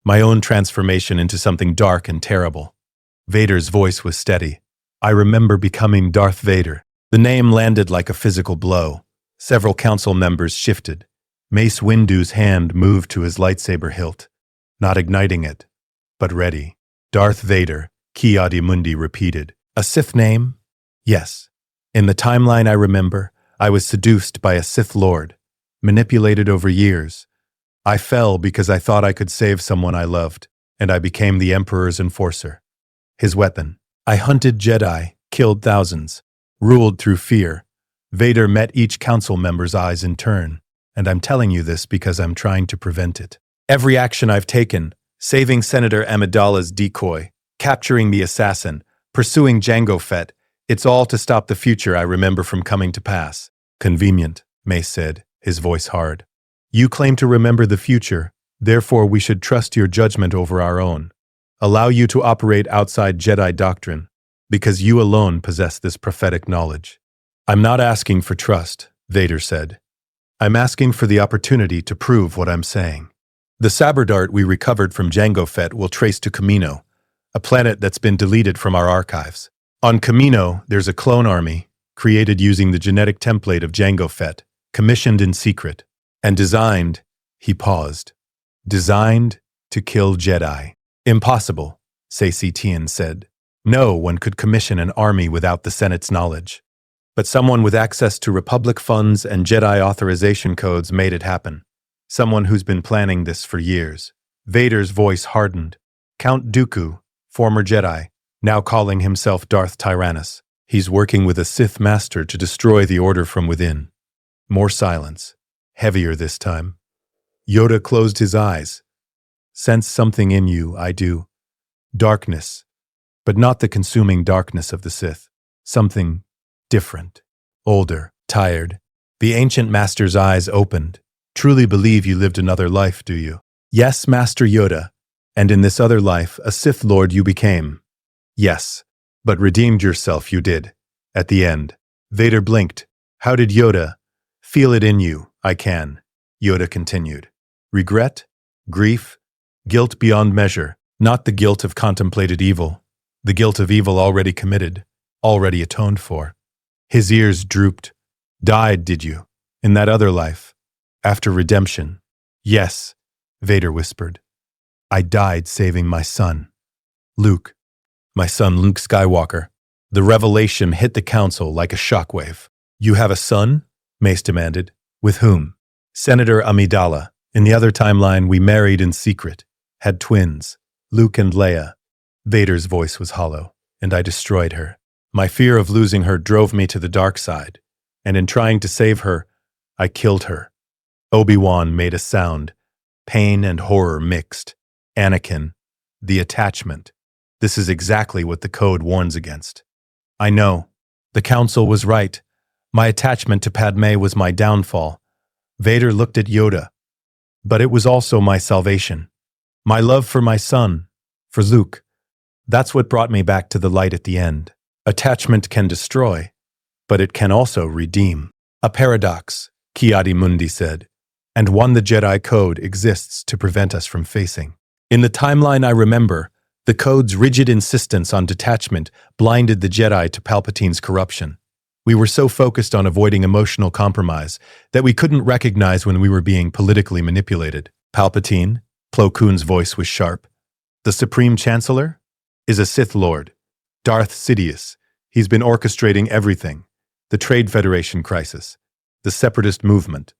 my own transformation into something dark and terrible." Vader's voice was steady. "I remember becoming Darth Vader." The name landed like a physical blow. Several council members shifted. Mace Windu's hand moved to his lightsaber hilt, not igniting it, but ready. "Darth Vader," Ki Adi Mundi repeated. "A Sith name?" "Yes. In the timeline I remember, I was seduced by a Sith Lord, manipulated over years. I fell because I thought I could save someone I loved, and I became the Emperor's enforcer. His weapon. I hunted Jedi, killed thousands, ruled through fear. Vader met each council member's eyes in turn, and I'm telling you this because I'm trying to prevent it. Every action I've taken, saving Senator Amidala's decoy, capturing the assassin, pursuing Jango Fett, it's all to stop the future I remember from coming to pass." "Convenient," Mace said, his voice hard. "You claim to remember the future, therefore we should trust your judgment over our own. Allow you to operate outside Jedi doctrine, because you alone possess this prophetic knowledge." "I'm not asking for trust," Vader said. "I'm asking for the opportunity to prove what I'm saying. The saber dart we recovered from Jango Fett will trace to Kamino, a planet that's been deleted from our archives. On Kamino, there's a clone army, created using the genetic template of Jango Fett, commissioned in secret, and designed," he paused, "designed to kill Jedi." "Impossible," Saisi Tien said. "No one could commission an army without the Senate's knowledge. But someone with access to Republic funds and Jedi authorization codes made it happen. Someone who's been planning this for years." Vader's voice hardened. "Count Dooku, former Jedi, now calling himself Darth Tyrannus. He's working with a Sith Master to destroy the Order from within." More silence, heavier this time. Yoda closed his eyes, Sense something in you, I do. Darkness, but not the consuming darkness of the Sith. Something different, older, tired. The ancient master's eyes opened. Truly believe you lived another life, do you? Yes, Master Yoda. And in this other life, a Sith Lord you became. Yes, but redeemed yourself you did. At the end. Vader blinked. How did Yoda? Feel it in you, I can. Yoda continued. Regret? Grief? Guilt beyond measure. Not the guilt of contemplated evil. The guilt of evil already committed, already atoned for. His ears drooped. Died, did you? In that other life? After redemption? Yes, Vader whispered. I died saving my son. Luke. My son Luke Skywalker. The revelation hit the council like a shockwave. You have a son? Mace demanded. With whom? Senator Amidala. In the other timeline, we married in secret. Had twins. Luke and Leia. Vader's voice was hollow, and I destroyed her. My fear of losing her drove me to the dark side, and in trying to save her, I killed her. Obi-Wan made a sound. Pain and horror mixed. Anakin. The attachment. This is exactly what the code warns against. I know. The council was right. My attachment to Padme was my downfall. Vader looked at Yoda. But it was also my salvation. My love for my son, for Luke. That's what brought me back to the light at the end. Attachment can destroy, but it can also redeem. A paradox, Ki-Adi-Mundi said, and one the Jedi Code exists to prevent us from facing. In the timeline I remember, the Code's rigid insistence on detachment blinded the Jedi to Palpatine's corruption. We were so focused on avoiding emotional compromise that we couldn't recognize when we were being politically manipulated. Palpatine, Plo Koon's voice was sharp. The Supreme Chancellor is a Sith Lord. Darth Sidious. He's been orchestrating everything. The Trade Federation crisis. The Separatist movement.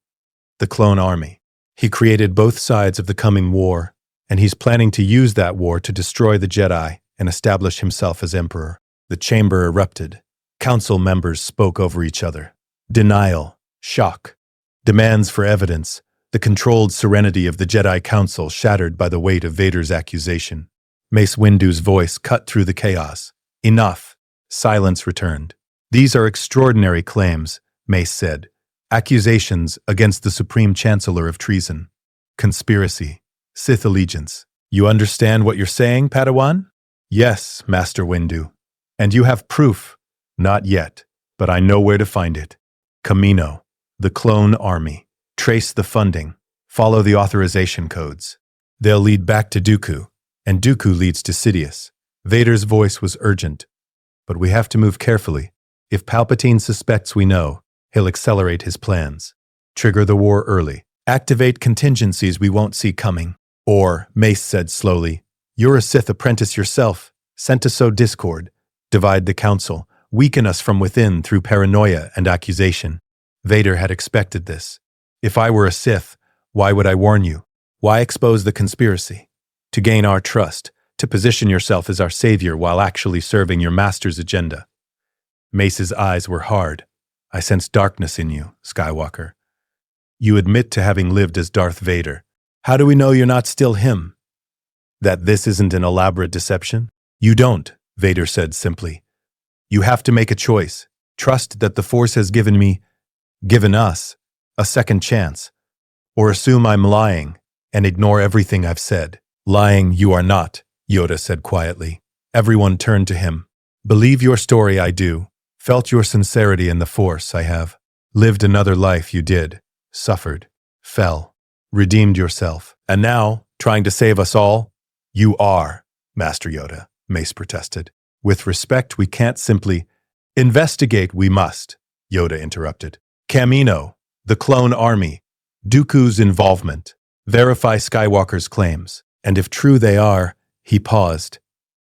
The Clone Army. He created both sides of the coming war, and he's planning to use that war to destroy the Jedi and establish himself as Emperor. The chamber erupted. Council members spoke over each other. Denial. Shock. Demands for evidence. The controlled serenity of the Jedi Council shattered by the weight of Vader's accusation. Mace Windu's voice cut through the chaos. Enough. Silence returned. These are extraordinary claims, Mace said. Accusations against the Supreme Chancellor of treason. Conspiracy. Sith allegiance. You understand what you're saying, Padawan? Yes, Master Windu. And you have proof? Not yet, but I know where to find it. Kamino. The Clone Army. Trace the funding. Follow the authorization codes. They'll lead back to Dooku, and Dooku leads to Sidious. Vader's voice was urgent. But we have to move carefully. If Palpatine suspects we know, he'll accelerate his plans. Trigger the war early. Activate contingencies we won't see coming. Or, Mace said slowly, you're a Sith apprentice yourself, sent to sow discord, divide the council, weaken us from within through paranoia and accusation. Vader had expected this. If I were a Sith, why would I warn you? Why expose the conspiracy? To gain our trust, to position yourself as our savior while actually serving your master's agenda. Mace's eyes were hard. I sense darkness in you, Skywalker. You admit to having lived as Darth Vader. How do we know you're not still him? That this isn't an elaborate deception? You don't, Vader said simply. You have to make a choice. Trust that the Force has given us, a second chance. Or assume I'm lying and ignore everything I've said. Lying you are not, Yoda said quietly. Everyone turned to him. Believe your story, I do. Felt your sincerity in the Force, I have. Lived another life, you did. Suffered. Fell. Redeemed yourself. And now, trying to save us all? You are, Master Yoda, Mace protested. With respect, we can't simply... Investigate we must, Yoda interrupted. Kamino, the Clone Army, Dooku's involvement. Verify Skywalker's claims. And if true they are, he paused.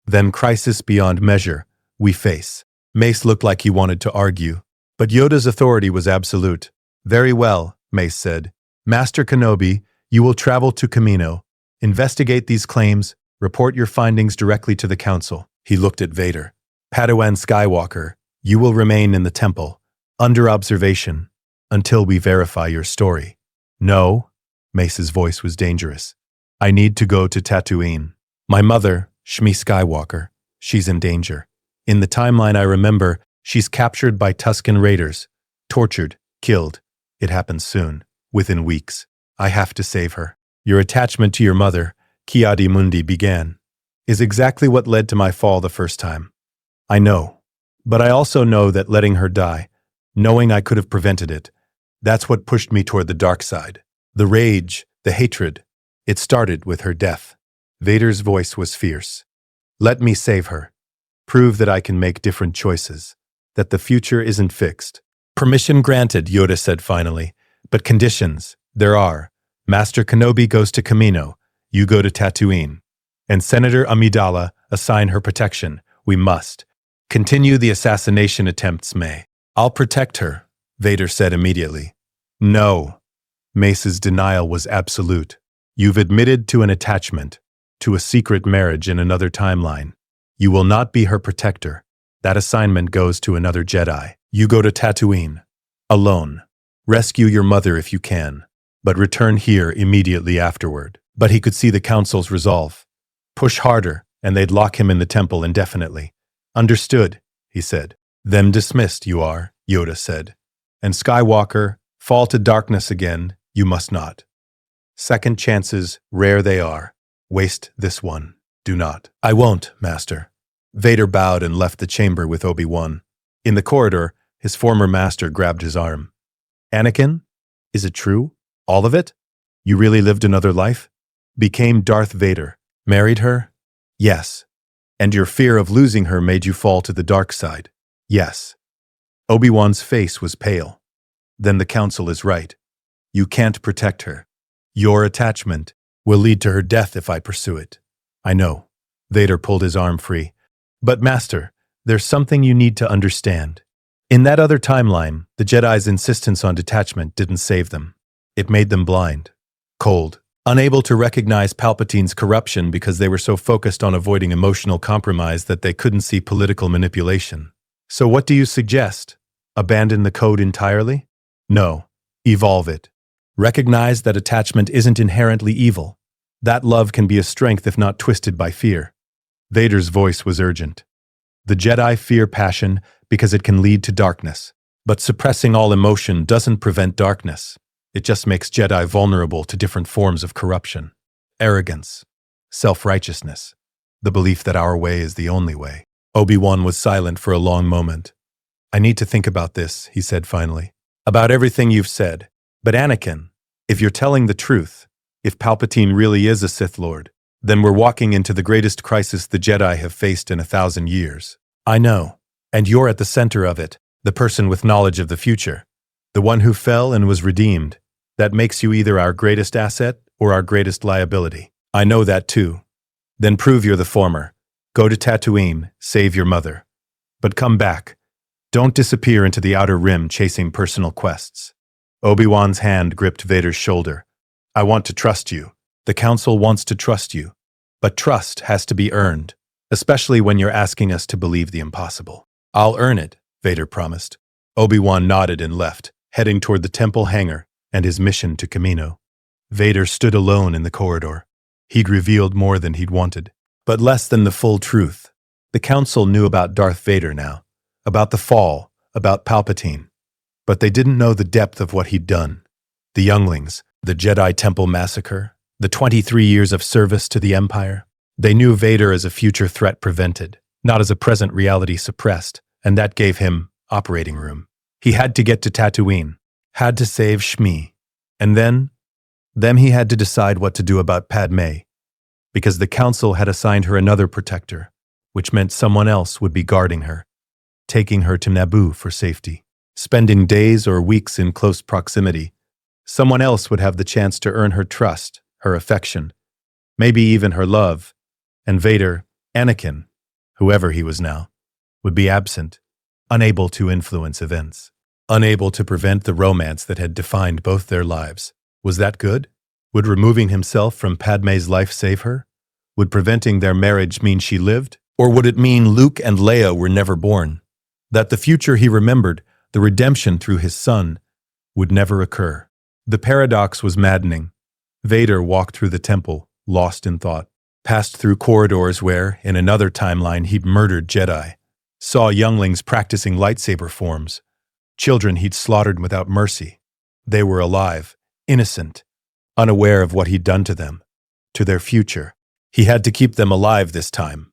Then crisis beyond measure, we face. Mace looked like he wanted to argue. But Yoda's authority was absolute. Very well, Mace said. Master Kenobi, you will travel to Kamino. Investigate these claims. Report your findings directly to the Council. He looked at Vader. Padawan Skywalker, you will remain in the temple, under observation, until we verify your story. No, Mace's voice was dangerous. I need to go to Tatooine. My mother, Shmi Skywalker, she's in danger. In the timeline I remember, she's captured by Tusken Raiders, tortured, killed. It happens soon, within weeks. I have to save her. Your attachment to your mother, Ki-Adi Mundi began, is exactly what led to my fall the first time. I know. But I also know that letting her die, knowing I could have prevented it, that's what pushed me toward the dark side. The rage, the hatred, it started with her death. Vader's voice was fierce. Let me save her. Prove that I can make different choices, that the future isn't fixed. Permission granted, Yoda said finally. But conditions, there are. Master Kenobi goes to Kamino, you go to Tatooine. And Senator Amidala assign her protection. We must. Continue the assassination attempts, May. I'll protect her, Vader said immediately. No. Mace's denial was absolute. You've admitted to an attachment, to a secret marriage in another timeline. You will not be her protector. That assignment goes to another Jedi. You go to Tatooine. Alone. Rescue your mother if you can, but return here immediately afterward. But he could see the Council's resolve. Push harder, and they'd lock him in the temple indefinitely. Understood, he said. Them dismissed, you are, Yoda said. And Skywalker, fall to darkness again, you must not. Second chances, rare they are. Waste this one. Do not. I won't, Master. Vader bowed and left the chamber with Obi-Wan. In the corridor, his former master grabbed his arm. Anakin? Is it true? All of it? You really lived another life? Became Darth Vader. Married her? Yes. And your fear of losing her made you fall to the dark side? Yes. Obi-Wan's face was pale. Then the Council is right. You can't protect her. Your attachment will lead to her death if I pursue it. I know. Vader pulled his arm free. But Master, there's something you need to understand. In that other timeline, the Jedi's insistence on detachment didn't save them. It made them blind, cold, unable to recognize Palpatine's corruption because they were so focused on avoiding emotional compromise that they couldn't see political manipulation. So what do you suggest? Abandon the code entirely? No. Evolve it. Recognize that attachment isn't inherently evil. That love can be a strength if not twisted by fear. Vader's voice was urgent. The Jedi fear passion because it can lead to darkness. But suppressing all emotion doesn't prevent darkness. It just makes Jedi vulnerable to different forms of corruption. Arrogance. Self-righteousness. The belief that our way is the only way. Obi-Wan was silent for a long moment. I need to think about this, he said finally. About everything you've said. But Anakin, if you're telling the truth, if Palpatine really is a Sith Lord, then we're walking into the greatest crisis the Jedi have faced in 1,000 years. I know. And you're at the center of it, the person with knowledge of the future. The one who fell and was redeemed. That makes you either our greatest asset or our greatest liability. I know that too. Then prove you're the former. Go to Tatooine, save your mother. But come back. Don't disappear into the Outer Rim chasing personal quests. Obi-Wan's hand gripped Vader's shoulder. I want to trust you. The Council wants to trust you. But trust has to be earned, especially when you're asking us to believe the impossible. I'll earn it, Vader promised. Obi-Wan nodded and left, heading toward the temple hangar and his mission to Kamino. Vader stood alone in the corridor. He'd revealed more than he'd wanted, but less than the full truth. The Council knew about Darth Vader now, about the fall, about Palpatine. But they didn't know the depth of what he'd done. The younglings, the Jedi Temple massacre, the 23 years of service to the Empire. They knew Vader as a future threat prevented, not as a present reality suppressed, and that gave him operating room. He had to get to Tatooine, had to save Shmi, and then he had to decide what to do about Padme, because the Council had assigned her another protector, which meant someone else would be guarding her, taking her to Naboo for safety, spending days or weeks in close proximity. Someone else would have the chance to earn her trust, her affection, maybe even her love, and Vader, Anakin, whoever he was now, would be absent, unable to influence events, unable to prevent the romance that had defined both their lives. Was that good? Would removing himself from Padme's life save her? Would preventing their marriage mean she lived? Or would it mean Luke and Leia were never born? That the future he remembered, the redemption through his son, would never occur? The paradox was maddening. Vader walked through the temple, lost in thought. Passed through corridors where, in another timeline, he'd murdered Jedi. Saw younglings practicing lightsaber forms. Children he'd slaughtered without mercy. They were alive, innocent, unaware of what he'd done to them, to their future. He had to keep them alive this time.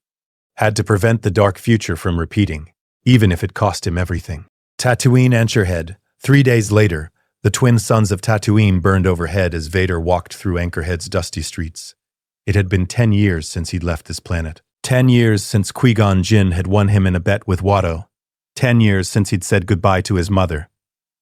Had to prevent the dark future from repeating, even if it cost him everything. Tatooine Anchorhead. 3 days later, the twin suns of Tatooine burned overhead as Vader walked through Anchorhead's dusty streets. It had been 10 years since he'd left this planet. 10 years since Qui-Gon Jinn had won him in a bet with Watto. 10 years since he'd said goodbye to his mother.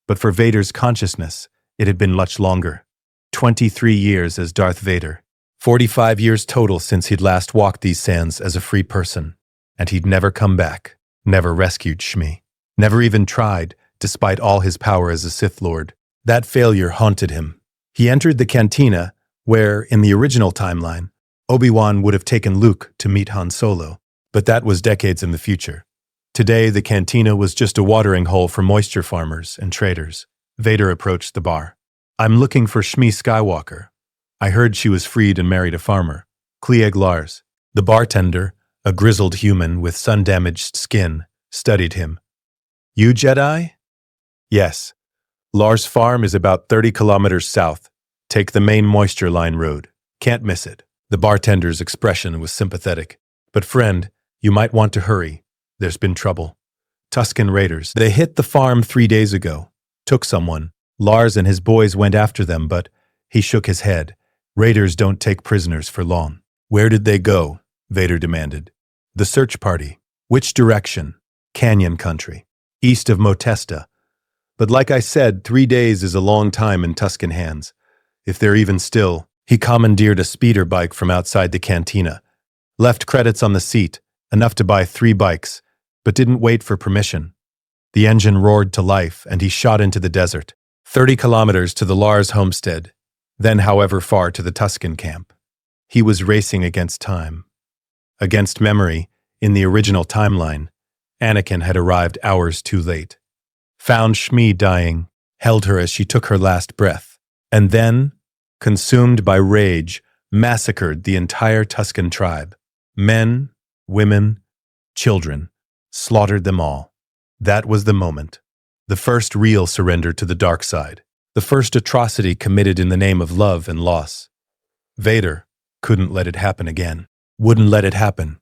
But for Vader's consciousness, it had been much longer. 23 years as Darth Vader. 45 years total since he'd last walked these sands as a free person. And he'd never come back, never rescued Shmi. Never even tried, despite all his power as a Sith Lord. That failure haunted him. He entered the cantina, where, in the original timeline, Obi-Wan would have taken Luke to meet Han Solo. But that was decades in the future. Today, the cantina was just a watering hole for moisture farmers and traders. Vader approached the bar. "I'm looking for Shmi Skywalker. I heard she was freed and married a farmer. Cliegg Lars." The bartender, a grizzled human with sun-damaged skin, studied him. "You Jedi?" "Yes. Lars' farm is about 30 kilometers south. Take the main moisture line road. Can't miss it." The bartender's expression was sympathetic. "But friend, you might want to hurry. There's been trouble. Tusken Raiders. They hit the farm 3 days ago. Took someone. Lars and his boys went after them, but..." He shook his head. "Raiders don't take prisoners for long." "Where did they go?" Vader demanded. "The search party." "Which direction?" "Canyon country. East of Motesta. But like I said, 3 days is a long time in Tusken hands. If they're even still..." He commandeered a speeder bike from outside the cantina. Left credits on the seat, enough to buy 3 bikes, but didn't wait for permission. The engine roared to life, and he shot into the desert. 30 kilometers to the Lars homestead, then however far to the Tusken camp. He was racing against time. Against memory, in the original timeline, Anakin had arrived hours too late. Found Shmi dying, held her as she took her last breath, and then, consumed by rage, massacred the entire Tusken tribe. Men, women, children, slaughtered them all. That was the moment. The first real surrender to the dark side. The first atrocity committed in the name of love and loss. Vader couldn't let it happen again. Wouldn't let it happen.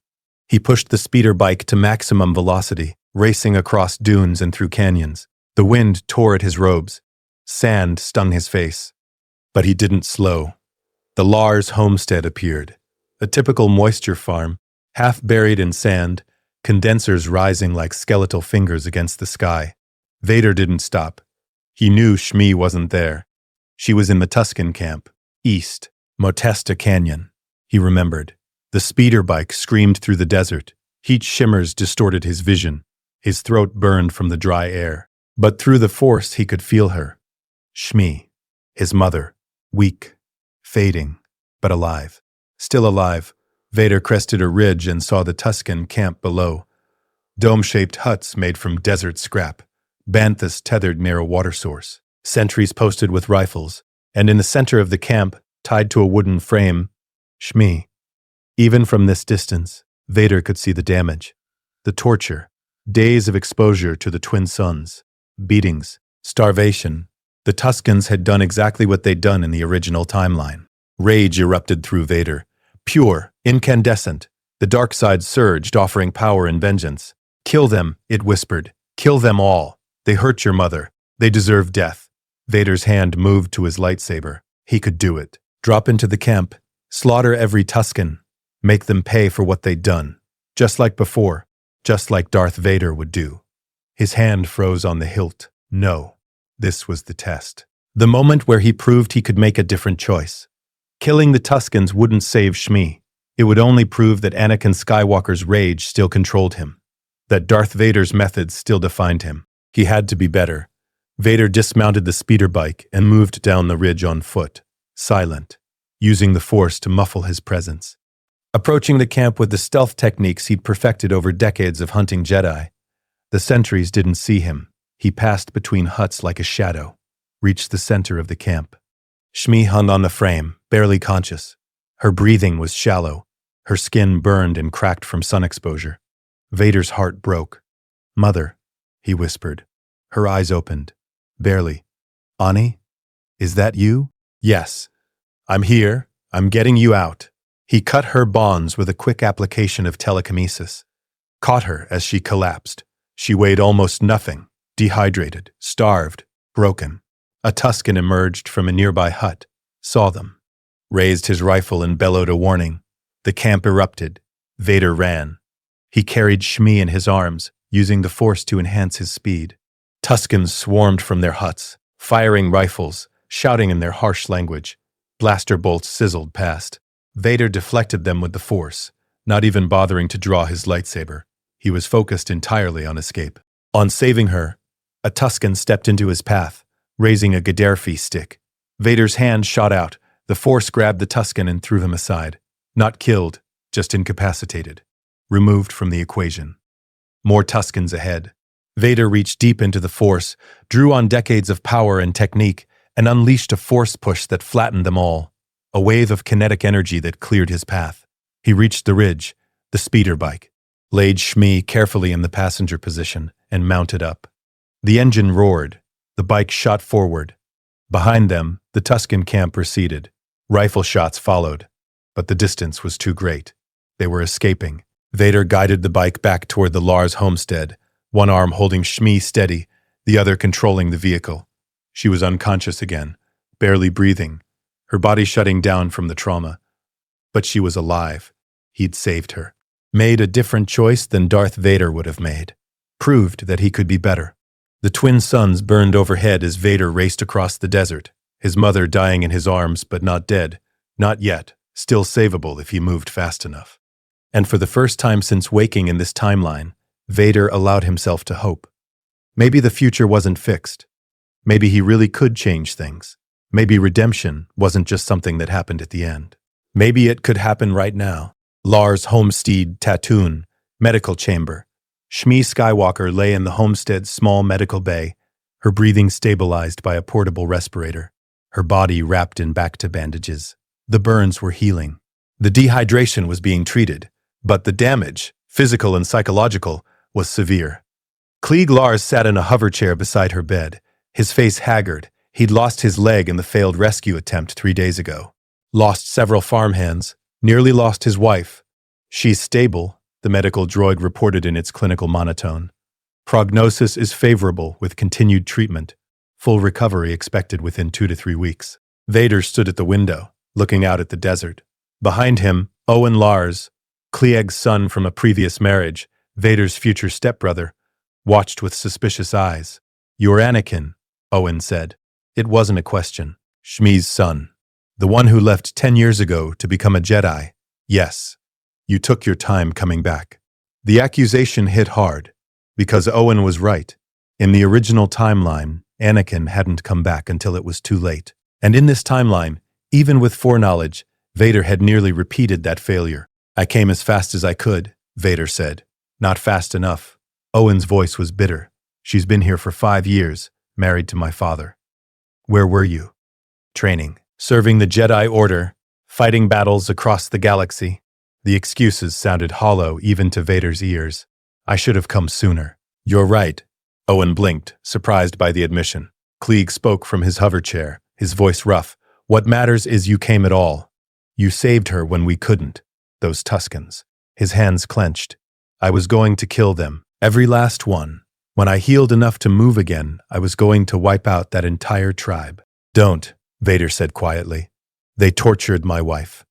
He pushed the speeder bike to maximum velocity, racing across dunes and through canyons. The wind tore at his robes. Sand stung his face. But he didn't slow. The Lars homestead appeared. A typical moisture farm, half buried in sand, condensers rising like skeletal fingers against the sky. Vader didn't stop. He knew Shmi wasn't there. She was in the Tusken camp, east, Motesta Canyon. He remembered. The speeder bike screamed through the desert. Heat shimmers distorted his vision. His throat burned from the dry air. But through the force he could feel her. Shmi, his mother, weak, fading, but alive. Still alive, Vader crested a ridge and saw the Tusken camp below. Dome-shaped huts made from desert scrap, banthas tethered near a water source, sentries posted with rifles, and in the center of the camp, tied to a wooden frame, Shmi. Even from this distance, Vader could see the damage, the torture, days of exposure to the twin suns, beatings, starvation. The Tuskens had done exactly what they'd done in the original timeline. Rage erupted through Vader. Pure, incandescent. The dark side surged, offering power and vengeance. "Kill them," it whispered. "Kill them all. They hurt your mother. They deserve death." Vader's hand moved to his lightsaber. He could do it. Drop into the camp. Slaughter every Tusken. Make them pay for what they'd done. Just like before. Just like Darth Vader would do. His hand froze on the hilt. No. This was the test. The moment where he proved he could make a different choice. Killing the Tuskens wouldn't save Shmi. It would only prove that Anakin Skywalker's rage still controlled him. That Darth Vader's methods still defined him. He had to be better. Vader dismounted the speeder bike and moved down the ridge on foot, silent, using the Force to muffle his presence. Approaching the camp with the stealth techniques he'd perfected over decades of hunting Jedi. The sentries didn't see him. He passed between huts like a shadow, reached the center of the camp. Shmi hung on the frame, barely conscious. Her breathing was shallow, her skin burned and cracked from sun exposure. Vader's heart broke. "Mother," he whispered. Her eyes opened. Barely. "Ani? Is that you?" "Yes. I'm here. I'm getting you out." He cut her bonds with a quick application of telekinesis. Caught her as she collapsed. She weighed almost nothing, dehydrated, starved, broken. A Tusken emerged from a nearby hut, saw them, raised his rifle and bellowed a warning. The camp erupted. Vader ran. He carried Shmi in his arms, using the Force to enhance his speed. Tuskens swarmed from their huts, firing rifles, shouting in their harsh language. Blaster bolts sizzled past. Vader deflected them with the Force, not even bothering to draw his lightsaber. He was focused entirely on escape. On saving her, a Tusken stepped into his path, raising a Gaddafi stick. Vader's hand shot out. The Force grabbed the Tusken and threw him aside. Not killed, just incapacitated. Removed from the equation. More Tuskens ahead. Vader reached deep into the Force, drew on decades of power and technique, and unleashed a Force push that flattened them all. A wave of kinetic energy that cleared his path. He reached the ridge, the speeder bike, laid Shmi carefully in the passenger position, and mounted up. The engine roared. The bike shot forward. Behind them, the Tusken camp receded. Rifle shots followed, but the distance was too great. They were escaping. Vader guided the bike back toward the Lars homestead, one arm holding Shmi steady, the other controlling the vehicle. She was unconscious again, barely breathing, her body shutting down from the trauma. But she was alive. He'd saved her. Made a different choice than Darth Vader would have made. Proved that he could be better. The twin suns burned overhead as Vader raced across the desert, his mother dying in his arms but not dead, not yet, still savable if he moved fast enough. And for the first time since waking in this timeline, Vader allowed himself to hope. Maybe the future wasn't fixed. Maybe he really could change things. Maybe redemption wasn't just something that happened at the end. Maybe it could happen right now. Lars homestead, Tatooine, medical chamber. Shmi Skywalker lay in the homestead's small medical bay, her breathing stabilized by a portable respirator, her body wrapped in back-to bandages. The burns were healing. The dehydration was being treated, but the damage, physical and psychological, was severe. Klieg Lars sat in a hover chair beside her bed, his face haggard. He'd lost his leg in the failed rescue attempt 3 days ago. Lost several farmhands, nearly lost his wife. She's stable, the medical droid reported in its clinical monotone. Prognosis is favorable with continued treatment. Full recovery expected within 2 to 3 weeks. Vader stood at the window, looking out at the desert. Behind him, Owen Lars, Klieg's son from a previous marriage, Vader's future stepbrother, watched with suspicious eyes. "You're Anakin," Owen said. It wasn't a question. Shmi's son. The one who left 10 years ago to become a Jedi. Yes. You took your time coming back. The accusation hit hard, because Owen was right. In the original timeline, Anakin hadn't come back until it was too late. And in this timeline, even with foreknowledge, Vader had nearly repeated that failure. "I came as fast as I could," Vader said. "Not fast enough." Owen's voice was bitter. "She's been here for 5 years, married to my father." "Where were you?" "Training. Serving the Jedi Order. Fighting battles across the galaxy." The excuses sounded hollow even to Vader's ears. "I should have come sooner." "You're right." Owen blinked, surprised by the admission. Klieg spoke from his hover chair, his voice rough. "What matters is you came at all. You saved her when we couldn't. Those Tuskens." His hands clenched. "I was going to kill them. Every last one. When I healed enough to move again, I was going to wipe out that entire tribe." "Don't," Vader said quietly. "They tortured my wife.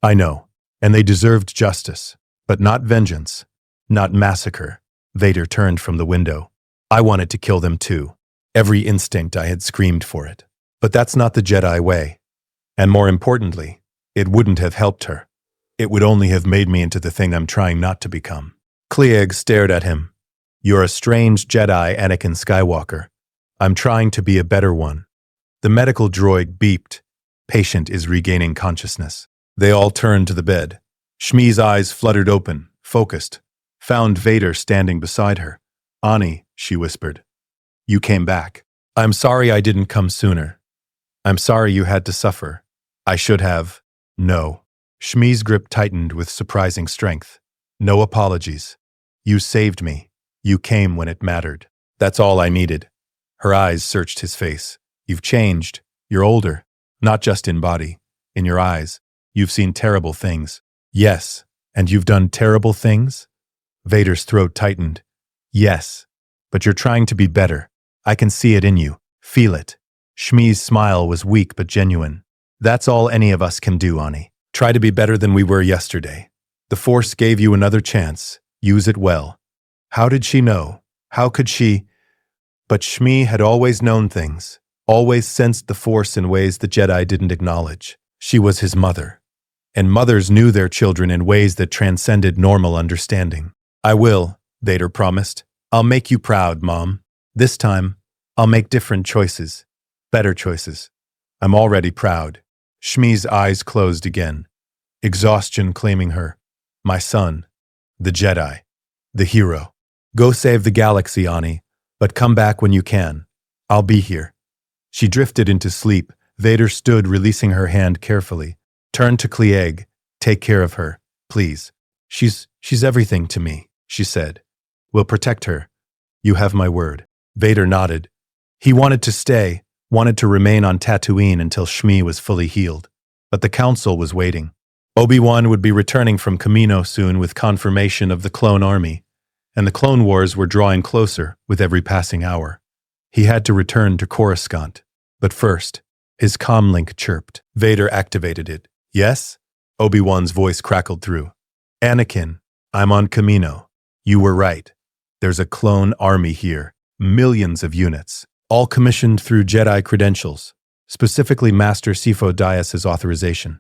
I know, and they deserved justice, but not vengeance, not massacre." Vader turned from the window. "I wanted to kill them too. Every instinct I had screamed for it. But that's not the Jedi way. And more importantly, it wouldn't have helped her. It would only have made me into the thing I'm trying not to become." Klieg stared at him. "You're a strange Jedi, Anakin Skywalker. I'm trying to be a better one." The medical droid beeped. Patient is regaining consciousness. They all turned to the bed. Shmi's eyes fluttered open, focused, found Vader standing beside her. "Ani," she whispered. "You came back. I'm sorry I didn't come sooner. I'm sorry you had to suffer. I should have." "No." Shmi's grip tightened with surprising strength. No apologies. You saved me. You came when it mattered. That's all I needed. Her eyes searched his face. You've changed. You're older. Not just in body. In your eyes. You've seen terrible things. Yes. And you've done terrible things? Vader's throat tightened. Yes. But you're trying to be better. I can see it in you. Feel it. Shmi's smile was weak but genuine. That's all any of us can do, Ani. Try to be better than we were yesterday. The Force gave you another chance. Use it well. How did she know? How could she? But Shmi had always known things, always sensed the Force in ways the Jedi didn't acknowledge. She was his mother. And mothers knew their children in ways that transcended normal understanding. I will, Vader promised. I'll make you proud, Mom. This time, I'll make different choices. Better choices. I'm already proud. Shmi's eyes closed again. Exhaustion claiming her. My son. The Jedi. The hero. Go save the galaxy, Ani, but come back when you can. I'll be here. She drifted into sleep. Vader stood, releasing her hand carefully. Turn to Klieg. Take care of her, please. She's everything to me, she said. We'll protect her. You have my word. Vader nodded. He wanted to stay, wanted to remain on Tatooine until Shmi was fully healed. But the Council was waiting. Obi-Wan would be returning from Kamino soon with confirmation of the clone army, and the Clone Wars were drawing closer with every passing hour. He had to return to Coruscant. But first, his comlink chirped. Vader activated it. Yes? Obi-Wan's voice crackled through. Anakin, I'm on Kamino. You were right. There's a clone army here. Millions of units. All commissioned through Jedi credentials, specifically Master Sifo Dyas's authorization.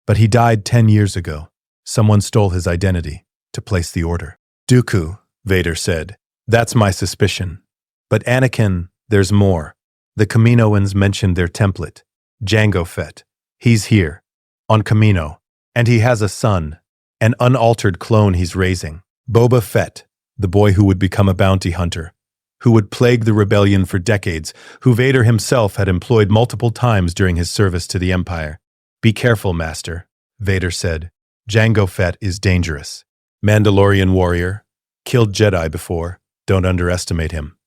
But he died 10 years ago. Someone stole his identity to place the order. Dooku, Vader said. That's my suspicion. But Anakin, there's more. The Kaminoans mentioned their template, Jango Fett. He's here, on Kamino, and he has a son, an unaltered clone he's raising. Boba Fett, the boy who would become a bounty hunter, who would plague the rebellion for decades, who Vader himself had employed multiple times during his service to the Empire. Be careful, Master, Vader said. Jango Fett is dangerous. Mandalorian warrior, killed Jedi before, don't underestimate him.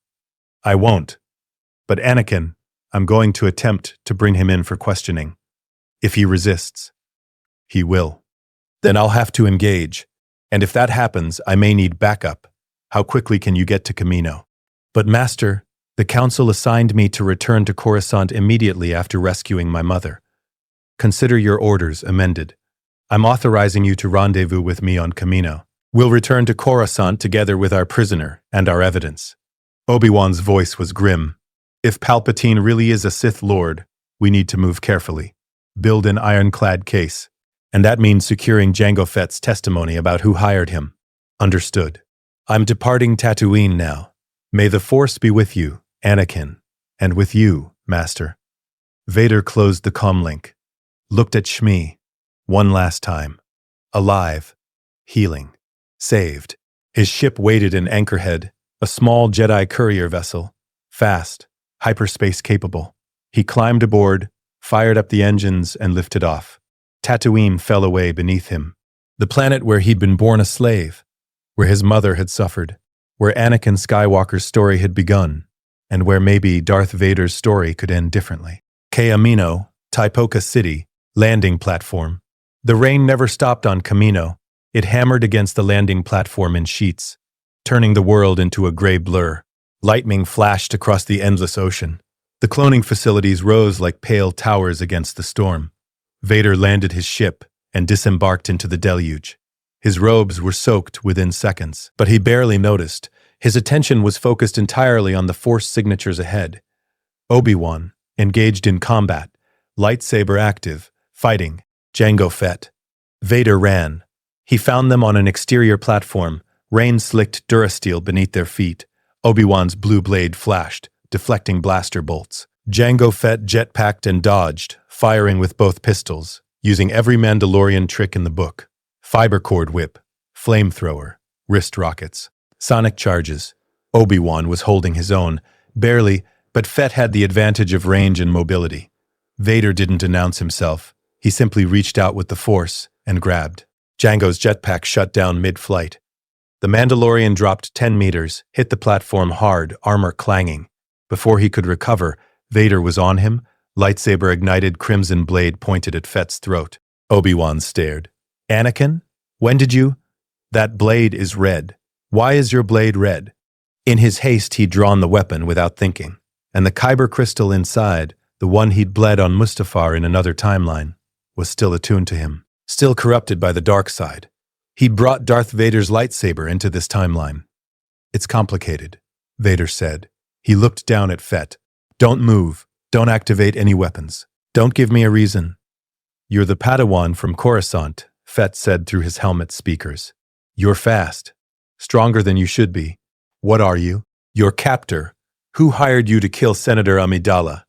I won't. But Anakin, I'm going to attempt to bring him in for questioning. If he resists, he will. Then I'll have to engage, and if that happens, I may need backup. How quickly can you get to Kamino? But Master, the Council assigned me to return to Coruscant immediately after rescuing my mother. Consider your orders amended. I'm authorizing you to rendezvous with me on Kamino. We'll return to Coruscant together with our prisoner and our evidence. Obi-Wan's voice was grim. If Palpatine really is a Sith Lord, we need to move carefully. Build an ironclad case. And that means securing Jango Fett's testimony about who hired him. Understood. I'm departing Tatooine now. May the Force be with you, Anakin, and with you, Master. Vader closed the comlink, looked at Shmi, one last time. Alive, healing, saved. His ship waited in Anchorhead, a small Jedi courier vessel, fast, hyperspace capable. He climbed aboard, fired up the engines, and lifted off. Tatooine fell away beneath him. The planet where he'd been born a slave, where his mother had suffered, where Anakin Skywalker's story had begun, and where maybe Darth Vader's story could end differently. Kamino, Taipoka City, landing platform. The rain never stopped on Kamino. It hammered against the landing platform in sheets, turning the world into a gray blur. Lightning flashed across the endless ocean. The cloning facilities rose like pale towers against the storm. Vader landed his ship and disembarked into the deluge. His robes were soaked within seconds, but he barely noticed. His attention was focused entirely on the Force signatures ahead. Obi-Wan, engaged in combat, lightsaber active, fighting, Jango Fett. Vader ran. He found them on an exterior platform, rain-slicked durasteel beneath their feet. Obi-Wan's blue blade flashed, deflecting blaster bolts. Jango Fett jetpacked and dodged, firing with both pistols, using every Mandalorian trick in the book. Fiber cord whip, flamethrower, wrist rockets, sonic charges. Obi-Wan was holding his own, barely, but Fett had the advantage of range and mobility. Vader didn't announce himself. He simply reached out with the Force, and grabbed. Jango's jetpack shut down mid-flight. The Mandalorian dropped 10 meters, hit the platform hard, armor clanging. Before he could recover, Vader was on him, lightsaber ignited, crimson blade pointed at Fett's throat. Obi-Wan stared. Anakin? When did you? That blade is red. Why is your blade red? In his haste, he'd drawn the weapon without thinking, and the kyber crystal inside, the one he'd bled on Mustafar in another timeline, was still attuned to him, still corrupted by the dark side. He'd brought Darth Vader's lightsaber into this timeline. It's complicated, Vader said. He looked down at Fett. Don't move. Don't activate any weapons. Don't give me a reason. You're the Padawan from Coruscant, Fett said through his helmet speakers. You're fast. Stronger than you should be. What are you? Your captor. Who hired you to kill Senator Amidala?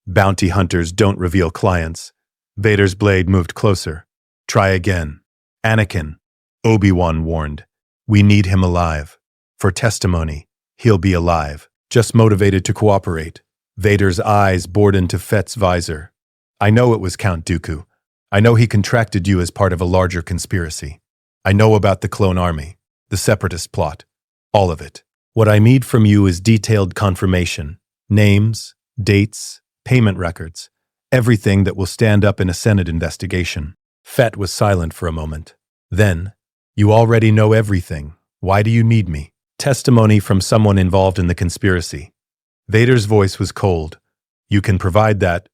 Bounty hunters don't reveal clients. Vader's blade moved closer. Try again. Anakin, Obi-Wan warned. We need him alive. For testimony, he'll be alive. Just motivated to cooperate. Vader's eyes bored into Fett's visor. I know it was Count Dooku. I know he contracted you as part of a larger conspiracy. I know about the clone army, the Separatist plot, all of it. What I need from you is detailed confirmation, names, dates, payment records, everything that will stand up in a Senate investigation. Fett was silent for a moment. Then, you already know everything. Why do you need me? Testimony from someone involved in the conspiracy. Vader's voice was cold. You can provide that,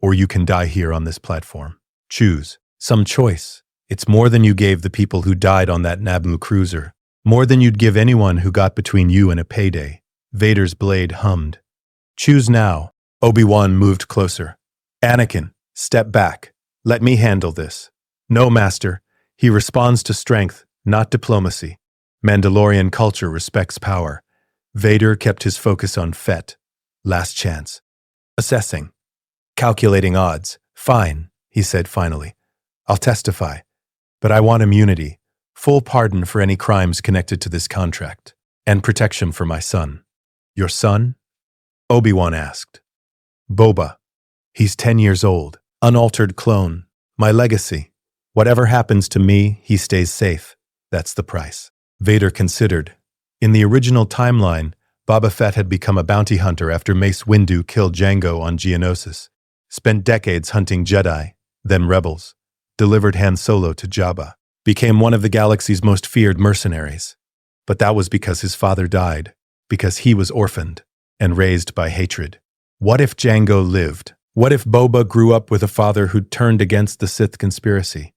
or you can die here on this platform. Choose. Some choice. It's more than you gave the people who died on that Naboo cruiser. More than you'd give anyone who got between you and a payday. Vader's blade hummed. Choose now. Obi-Wan moved closer. Anakin, step back. Let me handle this. No, Master. He responds to strength, not diplomacy. Mandalorian culture respects power. Vader kept his focus on Fett. Last chance. Assessing. Calculating odds. Fine, he said finally. I'll testify. But I want immunity, full pardon for any crimes connected to this contract, and protection for my son. Your son? Obi-Wan asked. Boba. He's 10 years old, unaltered clone. My legacy. Whatever happens to me, he stays safe. That's the price. Vader considered. In the original timeline, Boba Fett had become a bounty hunter after Mace Windu killed Jango on Geonosis, spent decades hunting Jedi, then rebels, delivered Han Solo to Jabba, became one of the galaxy's most feared mercenaries. But that was because his father died, because he was orphaned and raised by hatred. What if Jango lived? What if Boba grew up with a father who'd turned against the Sith conspiracy?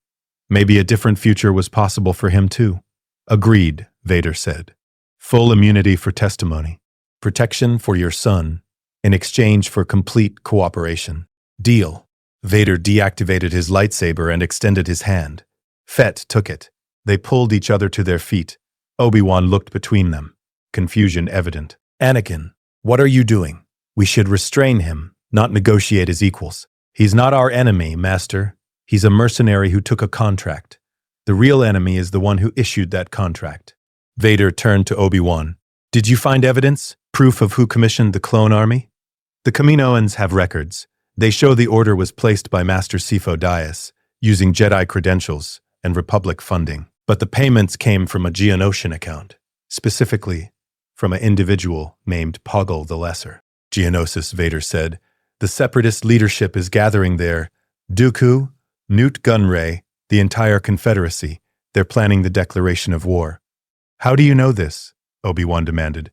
Maybe a different future was possible for him too. Agreed, Vader said. Full immunity for testimony. Protection for your son, in exchange for complete cooperation. Deal. Vader deactivated his lightsaber and extended his hand. Fett took it. They pulled each other to their feet. Obi-Wan looked between them, confusion evident. Anakin, what are you doing? We should restrain him, not negotiate as equals. He's not our enemy, Master. He's a mercenary who took a contract. The real enemy is the one who issued that contract. Vader turned to Obi-Wan. Did you find evidence? Proof of who commissioned the clone army? The Kaminoans have records. They show the order was placed by Master Sifo Dyas, using Jedi credentials and Republic funding. But the payments came from a Geonosian account, specifically from an individual named Poggle the Lesser. Geonosis, Vader said. The Separatist leadership is gathering there. Dooku, Newt Gunray, the entire Confederacy. They're planning the declaration of war. How do you know this? Obi-Wan demanded.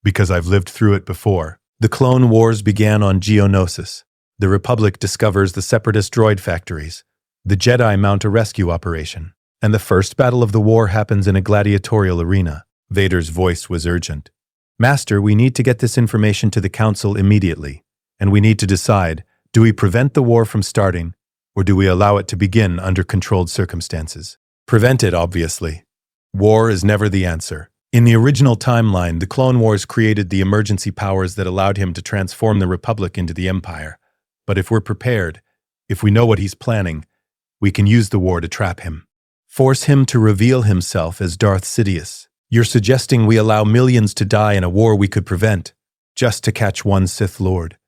Because I've lived through it before. The Clone Wars began on Geonosis. The Republic discovers the Separatist droid factories. The Jedi mount a rescue operation. And the first battle of the war happens in a gladiatorial arena. Vader's voice was urgent. Master, we need to get this information to the Council immediately. And we need to decide, do we prevent the war from starting, or do we allow it to begin under controlled circumstances? Prevent it, obviously. War is never the answer. In the original timeline, the Clone Wars created the emergency powers that allowed him to transform the Republic into the Empire. But if we're prepared, if we know what he's planning, we can use the war to trap him. Force him to reveal himself as Darth Sidious. You're suggesting we allow millions to die in a war we could prevent, just to catch one Sith Lord.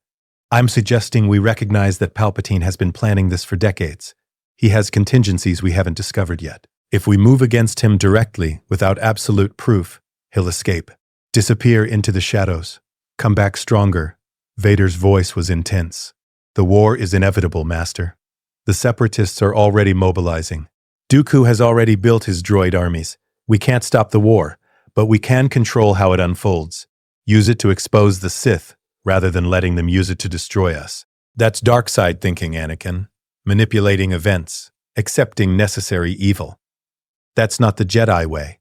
I'm suggesting we recognize that Palpatine has been planning this for decades. He has contingencies we haven't discovered yet. If we move against him directly, without absolute proof, he'll escape, disappear into the shadows, come back stronger. Vader's voice was intense. The war is inevitable, Master. The Separatists are already mobilizing. Dooku has already built his droid armies. We can't stop the war, but we can control how it unfolds. Use it to expose the Sith, rather than letting them use it to destroy us. That's dark side thinking, Anakin. Manipulating events, accepting necessary evil. That's not the Jedi way.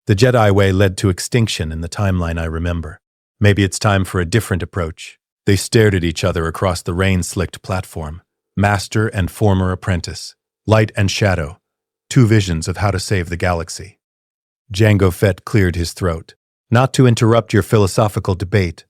The Jedi way led to extinction in the timeline I remember. Maybe it's time for a different approach. They stared at each other across the rain-slicked platform. Master and former apprentice. Light and shadow. Two visions of how to save the galaxy. Jango Fett cleared his throat. Not to interrupt your philosophical debate,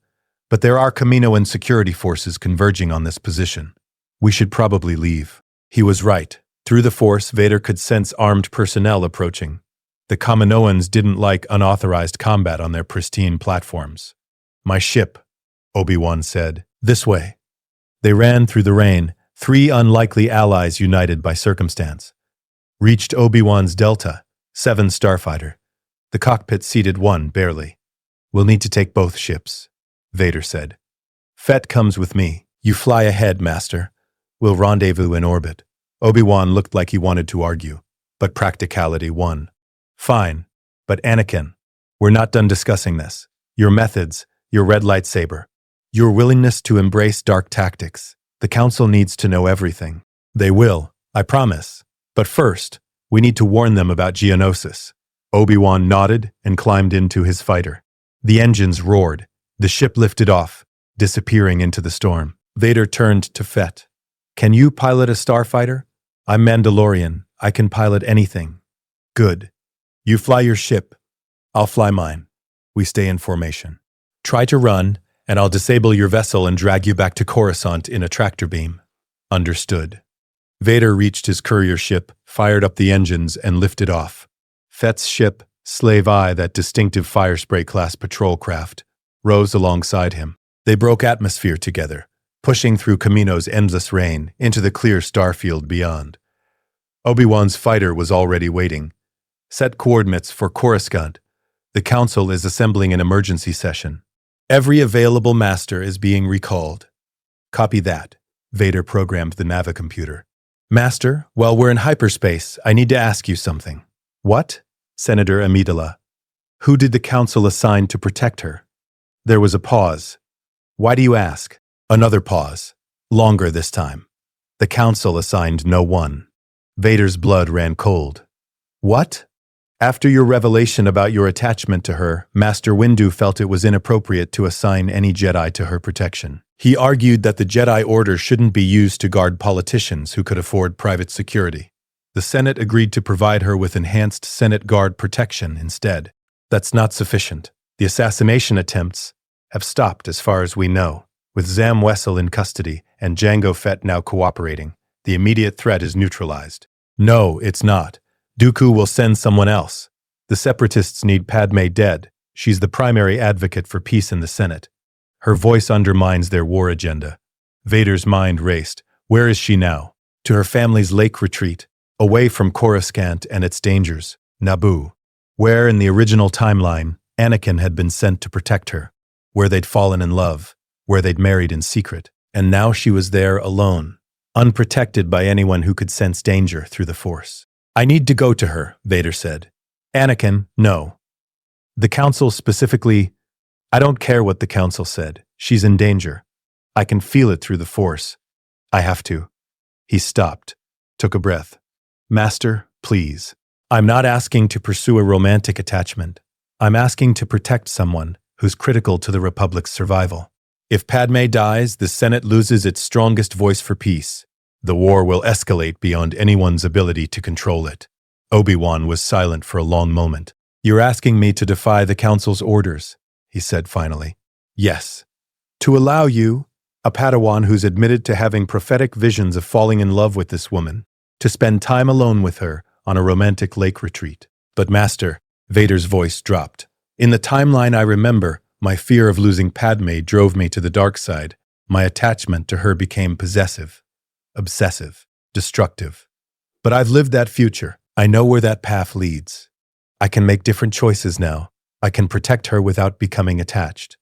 but there are Kaminoan security forces converging on this position. We should probably leave. He was right. Through the Force, Vader could sense armed personnel approaching. The Kaminoans didn't like unauthorized combat on their pristine platforms. My ship, Obi-Wan said. This way. They ran through the rain, three unlikely allies united by circumstance. Reached Obi-Wan's Delta, 7 starfighter. The cockpit seated one, barely. We'll need to take both ships, Vader said. Fett comes with me. You fly ahead, Master. We'll rendezvous in orbit. Obi-Wan looked like he wanted to argue, but practicality won. Fine, but Anakin, we're not done discussing this. Your methods, your red lightsaber, your willingness to embrace dark tactics. The Council needs to know everything. They will, I promise. But first, we need to warn them about Geonosis. Obi-Wan nodded and climbed into his fighter. The engines roared. The ship lifted off, disappearing into the storm. Vader turned to Fett. Can you pilot a starfighter? I'm Mandalorian. I can pilot anything. Good. You fly your ship. I'll fly mine. We stay in formation. Try to run, and I'll disable your vessel and drag you back to Coruscant in a tractor beam. Understood. Vader reached his courier ship, fired up the engines, and lifted off. Fett's ship, Slave Eye, that distinctive Firespray-class patrol craft, rose alongside him. They broke atmosphere together, pushing through Kamino's endless rain into the clear starfield beyond. Obi-Wan's fighter was already waiting. Set coordinates for Coruscant. The Council is assembling an emergency session. Every available master is being recalled. Copy that. Vader programmed the navicomputer. Master, while we're in hyperspace, I need to ask you something. What? Senator Amidala. Who did the Council assign to protect her? There was a pause. Why do you ask? Another pause. Longer this time. The Council assigned no one. Vader's blood ran cold. What? After your revelation about your attachment to her, Master Windu felt it was inappropriate to assign any Jedi to her protection. He argued that the Jedi Order shouldn't be used to guard politicians who could afford private security. The Senate agreed to provide her with enhanced Senate Guard protection instead. That's not sufficient. The assassination attempts have stopped as far as we know. With Zam Wesell in custody and Jango Fett now cooperating, the immediate threat is neutralized. No, it's not. Dooku will send someone else. The Separatists need Padme dead. She's the primary advocate for peace in the Senate. Her voice undermines their war agenda. Vader's mind raced. Where is she now? To her family's lake retreat, away from Coruscant and its dangers, Naboo, where in the original timeline, Anakin had been sent to protect her, where they'd fallen in love, where they'd married in secret, and now she was there alone, unprotected by anyone who could sense danger through the Force. I need to go to her, Vader said. Anakin, no. The Council specifically, I don't care what the Council said. She's in danger. I can feel it through the Force. I have to. He stopped, took a breath. Master, please. I'm not asking to pursue a romantic attachment. I'm asking to protect someone who's critical to the Republic's survival. If Padme dies, the Senate loses its strongest voice for peace. The war will escalate beyond anyone's ability to control it. Obi-Wan was silent for a long moment. You're asking me to defy the Council's orders, he said finally. Yes. To allow you, a Padawan who's admitted to having prophetic visions of falling in love with this woman, to spend time alone with her on a romantic lake retreat. But Master, Vader's voice dropped. In the timeline I remember, my fear of losing Padme drove me to the dark side. My attachment to her became possessive, obsessive, destructive. But I've lived that future. I know where that path leads. I can make different choices now. I can protect her without becoming attached.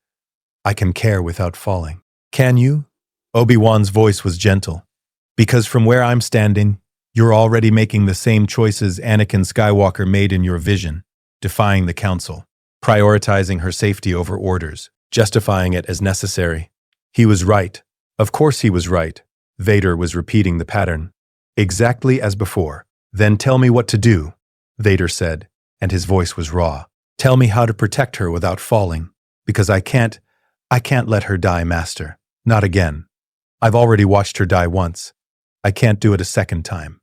I can care without falling. Can you? Obi-Wan's voice was gentle. Because from where I'm standing, you're already making the same choices Anakin Skywalker made in your vision, defying the Council, prioritizing her safety over orders, justifying it as necessary. He was right. Of course he was right. Vader was repeating the pattern. Exactly as before. Then tell me what to do, Vader said, and his voice was raw. Tell me how to protect her without falling, because I can't let her die, Master. Not again. I've already watched her die once. I can't do it a second time.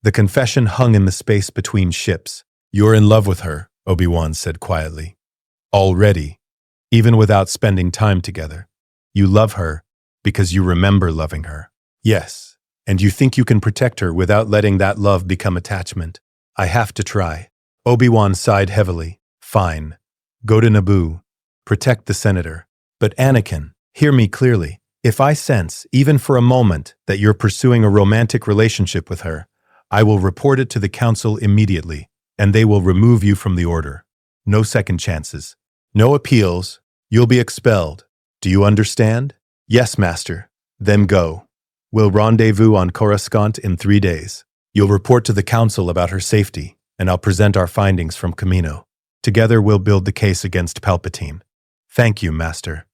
The confession hung in the space between ships. You're in love with her, Obi-Wan said quietly. Already, even without spending time together. You love her because you remember loving her. Yes, and you think you can protect her without letting that love become attachment. I have to try. Obi-Wan sighed heavily. Fine. Go to Naboo. Protect the Senator. But Anakin, hear me clearly. If I sense, even for a moment, that you're pursuing a romantic relationship with her, I will report it to the Council immediately, and they will remove you from the Order. No second chances. No appeals. You'll be expelled. Do you understand? Yes, Master. Then go. We'll rendezvous on Coruscant in 3 days. You'll report to the Council about her safety, and I'll present our findings from Camino. Together we'll build the case against Palpatine. Thank you, Master.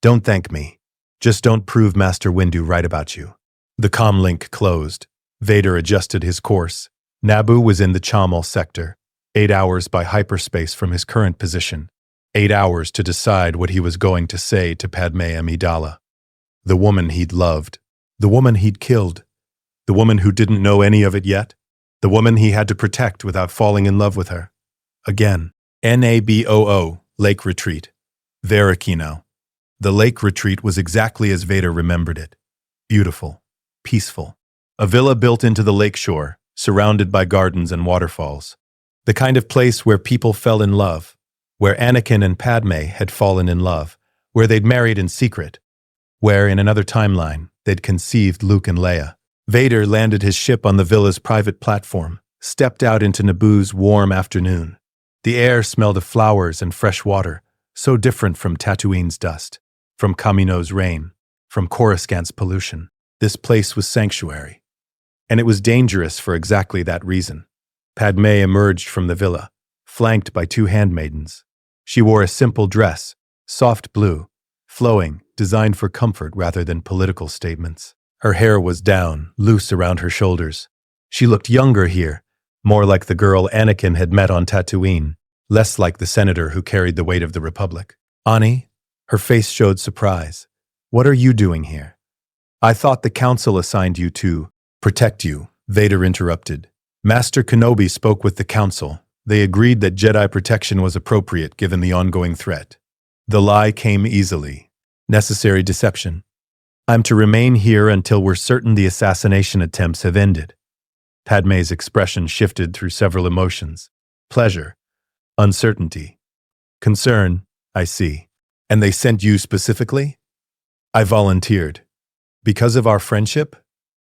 Don't thank me. Just don't prove Master Windu right about you. The comlink closed. Vader adjusted his course. Naboo was in the Chamal sector, 8 hours by hyperspace from his current position. 8 hours to decide what he was going to say to Padme Amidala. The woman he'd loved. The woman he'd killed. The woman who didn't know any of it yet. The woman he had to protect without falling in love with her. Again. Naboo, Lake Retreat. Varakino. The lake retreat was exactly as Vader remembered it. Beautiful. Peaceful. A villa built into the lakeshore, surrounded by gardens and waterfalls. The kind of place where people fell in love, where Anakin and Padme had fallen in love, where they'd married in secret, where, in another timeline, they'd conceived Luke and Leia. Vader landed his ship on the villa's private platform, stepped out into Naboo's warm afternoon. The air smelled of flowers and fresh water, so different from Tatooine's dust, from Kamino's rain, from Coruscant's pollution. This place was sanctuary. And it was dangerous for exactly that reason. Padme emerged from the villa, flanked by 2 handmaidens. She wore a simple dress, soft blue, flowing, designed for comfort rather than political statements. Her hair was down, loose around her shoulders. She looked younger here, more like the girl Anakin had met on Tatooine, less like the senator who carried the weight of the Republic. Ani? Her face showed surprise. What are you doing here? I thought the Council assigned you to protect you, Vader interrupted. Master Kenobi spoke with the Council. They agreed that Jedi protection was appropriate given the ongoing threat. The lie came easily. Necessary deception. I'm to remain here until we're certain the assassination attempts have ended. Padme's expression shifted through several emotions. Pleasure. Uncertainty. Concern. I see. And they sent you specifically? I volunteered. Because of our friendship?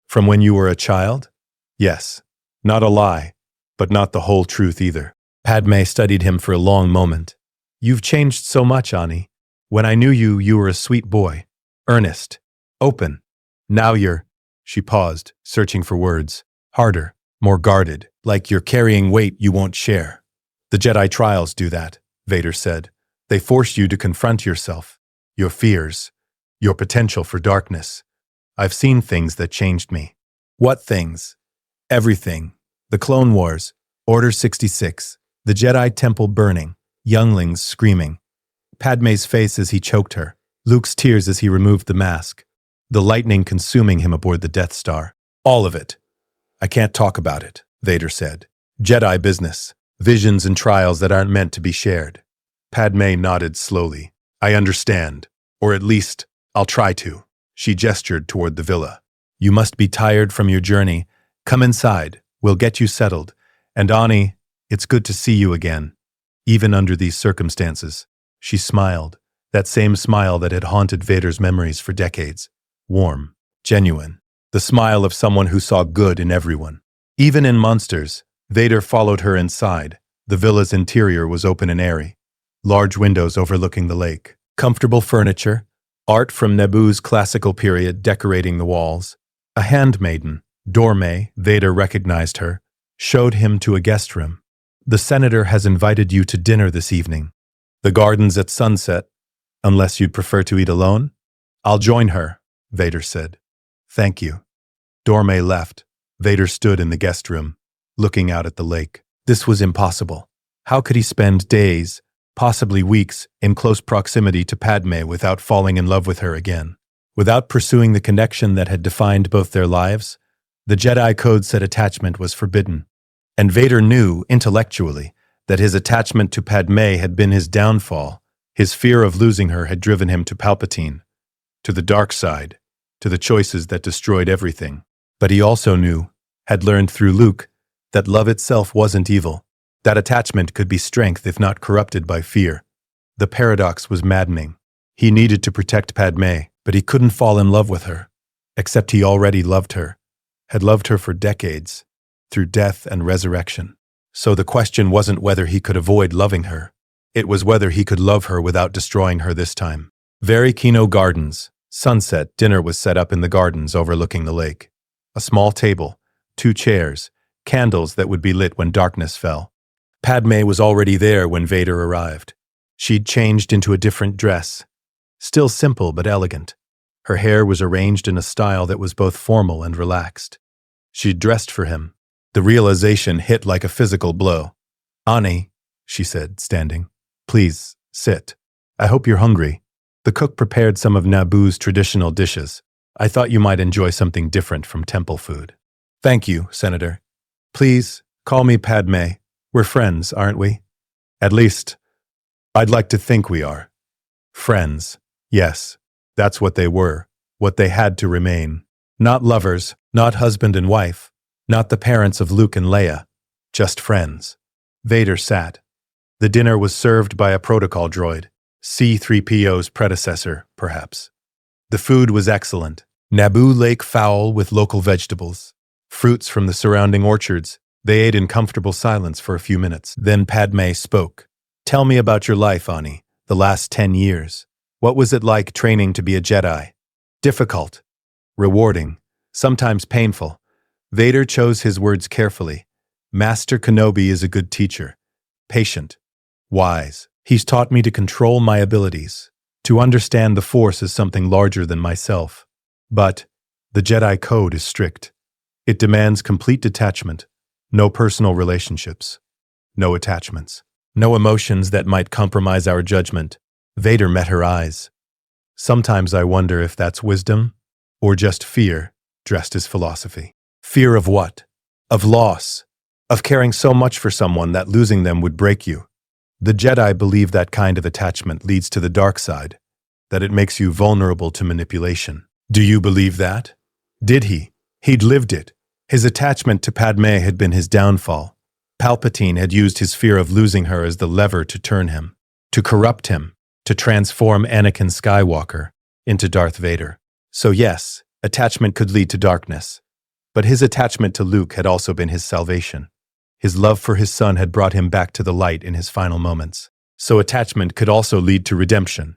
From when you were a child? Yes. Not a lie, but not the whole truth either. Padme studied him for a long moment. You've changed so much, Ani. When I knew you, you were a sweet boy. Earnest. Open. Now you're... She paused, searching for words. Harder. More guarded. Like you're carrying weight you won't share. The Jedi trials do that, Vader said. They force you to confront yourself. Your fears. Your potential for darkness. I've seen things that changed me. What things? Everything. The Clone Wars, Order 66, the Jedi Temple burning, younglings screaming. Padme's face as he choked her, Luke's tears as he removed the mask, the lightning consuming him aboard the Death Star. All of it. I can't talk about it, Vader said. Jedi business, visions and trials that aren't meant to be shared. Padme nodded slowly. I understand, or at least, I'll try to. She gestured toward the villa. You must be tired from your journey. Come inside. We'll get you settled. And Ani, it's good to see you again. Even under these circumstances. She smiled, that same smile that had haunted Vader's memories for decades. Warm, genuine. The smile of someone who saw good in everyone. Even in Monsters, Vader followed her inside. The villa's interior was open and airy. Large windows overlooking the lake. Comfortable furniture. Art from Naboo's classical period decorating the walls. A handmaiden, Dorme, Vader recognized her, showed him to a guest room. The Senator has invited you to dinner this evening. The garden's at sunset, unless you'd prefer to eat alone? I'll join her, Vader said. Thank you. Dorme left. Vader stood in the guest room, looking out at the lake. This was impossible. How could he spend days, possibly weeks, in close proximity to Padme without falling in love with her again? Without pursuing the connection that had defined both their lives? The Jedi Code said attachment was forbidden. And Vader knew, intellectually, that his attachment to Padme had been his downfall. His fear of losing her had driven him to Palpatine, to the dark side, to the choices that destroyed everything. But he also knew, had learned through Luke, that love itself wasn't evil, that attachment could be strength if not corrupted by fear. The paradox was maddening. He needed to protect Padme, but he couldn't fall in love with her, except he already loved her, had loved her for decades, through death and resurrection. So the question wasn't whether he could avoid loving her, it was whether he could love her without destroying her this time. Varikino Gardens. Sunset dinner was set up in the gardens overlooking the lake. A small table, 2 chairs, candles that would be lit when darkness fell. Padme was already there when Vader arrived. She'd changed into a different dress. Still simple but elegant. Her hair was arranged in a style that was both formal and relaxed. She'd dressed for him. The realization hit like a physical blow. "Ani," she said, standing. "Please, sit. I hope you're hungry." The cook prepared some of Naboo's traditional dishes. "I thought you might enjoy something different from temple food." "Thank you, Senator. Please, call me Padme. We're friends, aren't we? At least, I'd like to think we are." Friends. Yes, that's what they were, what they had to remain. Not lovers, not husband and wife, not the parents of Luke and Leia, just friends. Vader sat. The dinner was served by a protocol droid, C-3PO's predecessor, perhaps. The food was excellent. Naboo lake fowl with local vegetables, fruits from the surrounding orchards. They ate in comfortable silence for a few minutes. Then Padme spoke. "Tell me about your life, Ani, the last 10 years. What was it like training to be a Jedi? Difficult, rewarding, sometimes painful." Vader chose his words carefully. "Master Kenobi is a good teacher, patient, wise. He's taught me to control my abilities, to understand the Force as something larger than myself. But the Jedi Code is strict. It demands complete detachment, no personal relationships, no attachments, no emotions that might compromise our judgment." Vader met her eyes. "Sometimes I wonder if that's wisdom, or just fear dressed as philosophy." Fear of what? Of loss, of caring so much for someone that losing them would break you. The Jedi believe that kind of attachment leads to the dark side, that it makes you vulnerable to manipulation. Do you believe that? Did he? He'd lived it. His attachment to Padme had been his downfall. Palpatine had used his fear of losing her as the lever to turn him, to corrupt him, to transform Anakin Skywalker into Darth Vader. So yes, attachment could lead to darkness. But his attachment to Luke had also been his salvation. His love for his son had brought him back to the light in his final moments. So attachment could also lead to redemption.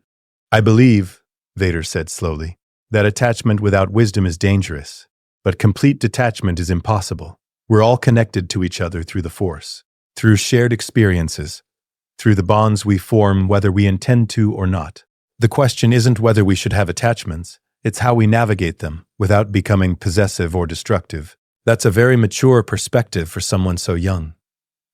"I believe," Vader said slowly, "that attachment without wisdom is dangerous. But complete detachment is impossible. We're all connected to each other through the Force, through shared experiences, through the bonds we form whether we intend to or not. The question isn't whether we should have attachments, it's how we navigate them without becoming possessive or destructive." That's a very mature perspective for someone so young.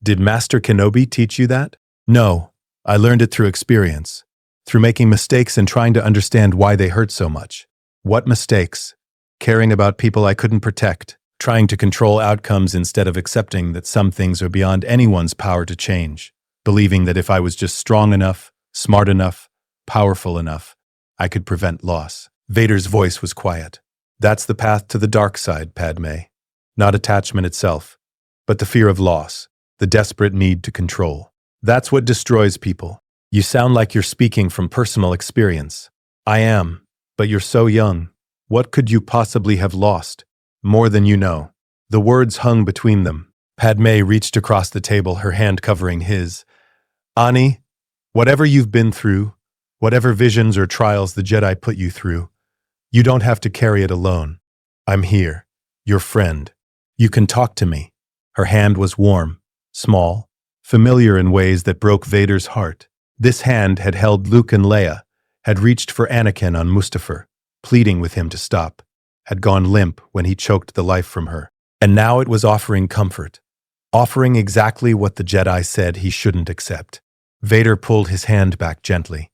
Did Master Kenobi teach you that? No, I learned it through experience, through making mistakes and trying to understand why they hurt so much. What mistakes? Caring about people I couldn't protect, trying to control outcomes instead of accepting that some things are beyond anyone's power to change, believing that if I was just strong enough, smart enough, powerful enough, I could prevent loss. Vader's voice was quiet. That's the path to the dark side, Padme. Not attachment itself, but the fear of loss, the desperate need to control. That's what destroys people. You sound like you're speaking from personal experience. I am, but you're so young. What could you possibly have lost? More than you know. The words hung between them. Padme reached across the table, her hand covering his. Ani, whatever you've been through, whatever visions or trials the Jedi put you through, you don't have to carry it alone. I'm here, your friend. You can talk to me. Her hand was warm, small, familiar in ways that broke Vader's heart. This hand had held Luke and Leia, had reached for Anakin on Mustafar, pleading with him to stop, had gone limp when he choked the life from her. And now it was offering comfort, offering exactly what the Jedi said he shouldn't accept. Vader pulled his hand back gently.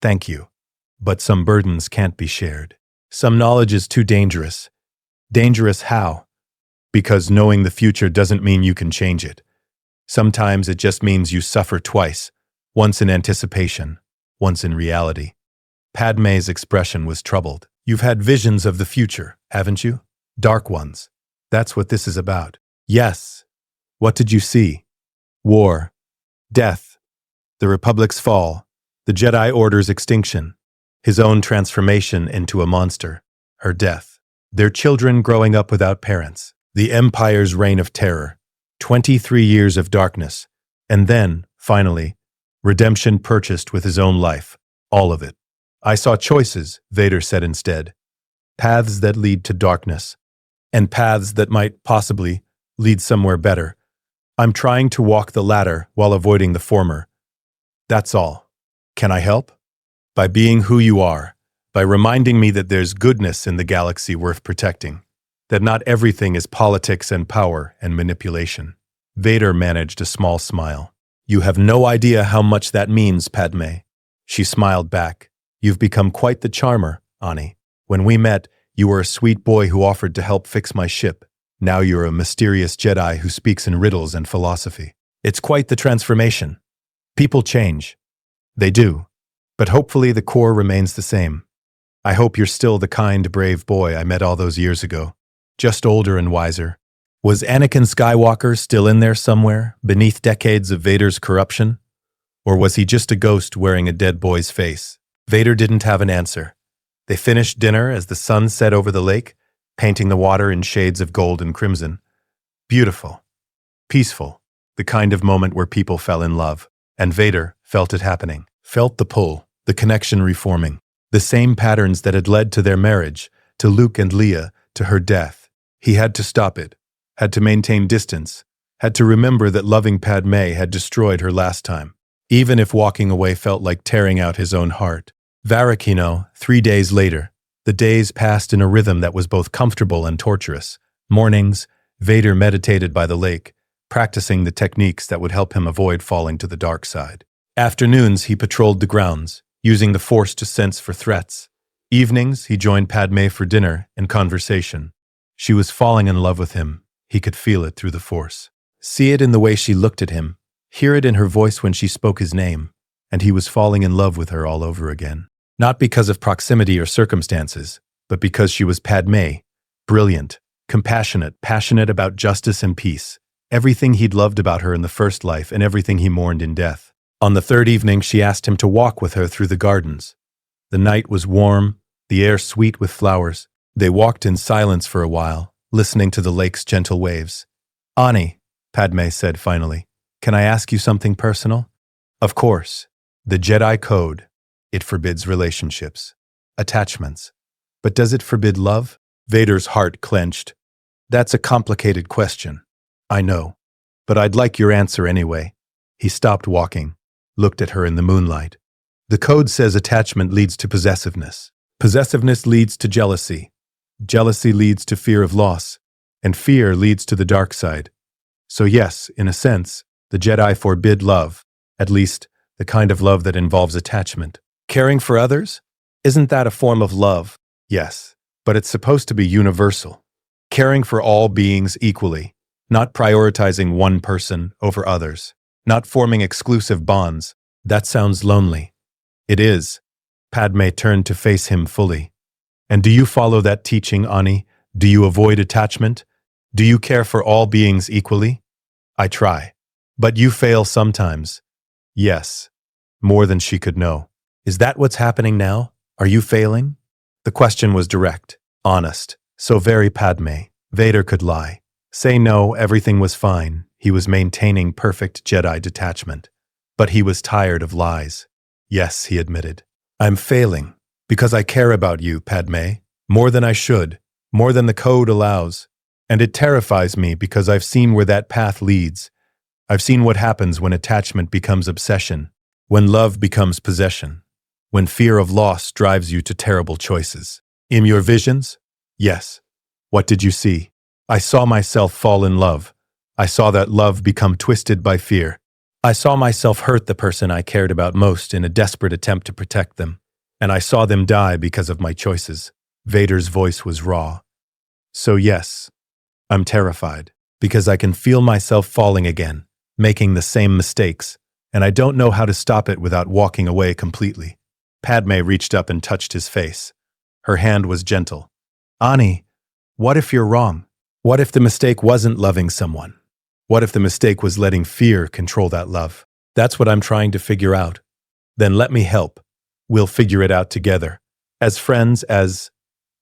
Thank you, but some burdens can't be shared. Some knowledge is too dangerous. Dangerous how? Because knowing the future doesn't mean you can change it. Sometimes it just means you suffer twice, once in anticipation, once in reality. Padme's expression was troubled. You've had visions of the future, haven't you? Dark ones. That's what this is about. Yes. What did you see? War. Death. The Republic's fall. The Jedi Order's extinction. His own transformation into a monster. Her death. Their children growing up without parents. The Empire's reign of terror. 23 years of darkness. And then, finally, redemption purchased with his own life. All of it. I saw choices, Vader said instead. Paths that lead to darkness. And paths that might, possibly, lead somewhere better. I'm trying to walk the latter while avoiding the former. That's all. Can I help? By being who you are. By reminding me that there's goodness in the galaxy worth protecting. That not everything is politics and power and manipulation. Vader managed a small smile. You have no idea how much that means, Padme. She smiled back. You've become quite the charmer, Ani. When we met, you were a sweet boy who offered to help fix my ship. Now you're a mysterious Jedi who speaks in riddles and philosophy. It's quite the transformation. People change. They do. But hopefully the core remains the same. I hope you're still the kind, brave boy I met all those years ago. Just older and wiser. Was Anakin Skywalker still in there somewhere, beneath decades of Vader's corruption? Or was he just a ghost wearing a dead boy's face? Vader didn't have an answer. They finished dinner as the sun set over the lake, painting the water in shades of gold and crimson. Beautiful. Peaceful. The kind of moment where people fell in love. And Vader felt it happening. Felt the pull, the connection reforming. The same patterns that had led to their marriage, to Luke and Leia, to her death. He had to stop it. Had to maintain distance. Had to remember that loving Padme had destroyed her last time. Even if walking away felt like tearing out his own heart. Varakino, 3 days later. The days passed in a rhythm that was both comfortable and torturous. Mornings, Vader meditated by the lake, practicing the techniques that would help him avoid falling to the dark side. Afternoons, he patrolled the grounds, using the Force to sense for threats. Evenings, he joined Padme for dinner and conversation. She was falling in love with him. He could feel it through the Force. See it in the way she looked at him, hear it in her voice when she spoke his name, and he was falling in love with her all over again. Not because of proximity or circumstances, but because she was Padme, brilliant, compassionate, passionate about justice and peace, everything he'd loved about her in the first life and everything he mourned in death. On the third evening, she asked him to walk with her through the gardens. The night was warm, the air sweet with flowers. They walked in silence for a while, listening to the lake's gentle waves. Ani, Padme said finally, can I ask you something personal? Of course. The Jedi Code. It forbids relationships, attachments. But does it forbid love? Vader's heart clenched. That's a complicated question. I know. But I'd like your answer anyway. He stopped walking, looked at her in the moonlight. The code says attachment leads to possessiveness. Possessiveness leads to jealousy. Jealousy leads to fear of loss. And fear leads to the dark side. So yes, in a sense, the Jedi forbid love. At least, the kind of love that involves attachment. Caring for others? Isn't that a form of love? Yes, but it's supposed to be universal. Caring for all beings equally, not prioritizing one person over others, not forming exclusive bonds. That sounds lonely. It is. Padme turned to face him fully. And do you follow that teaching, Ani? Do you avoid attachment? Do you care for all beings equally? I try. But you fail sometimes. Yes. More than she could know. Is that what's happening now? Are you failing? The question was direct, honest, so very Padme. Vader could lie. Say no, everything was fine. He was maintaining perfect Jedi detachment. But he was tired of lies. Yes, he admitted. I'm failing. Because I care about you, Padme. More than I should. More than the code allows. And it terrifies me because I've seen where that path leads. I've seen what happens when attachment becomes obsession. When love becomes possession. When fear of loss drives you to terrible choices. In your visions? Yes. What did you see? I saw myself fall in love. I saw that love become twisted by fear. I saw myself hurt the person I cared about most in a desperate attempt to protect them. And I saw them die because of my choices. Vader's voice was raw. So yes, I'm terrified, because I can feel myself falling again, making the same mistakes, and I don't know how to stop it without walking away completely. Padme reached up and touched his face. Her hand was gentle. Ani, what if you're wrong? What if the mistake wasn't loving someone? What if the mistake was letting fear control that love? That's what I'm trying to figure out. Then let me help. We'll figure it out together. As friends, as...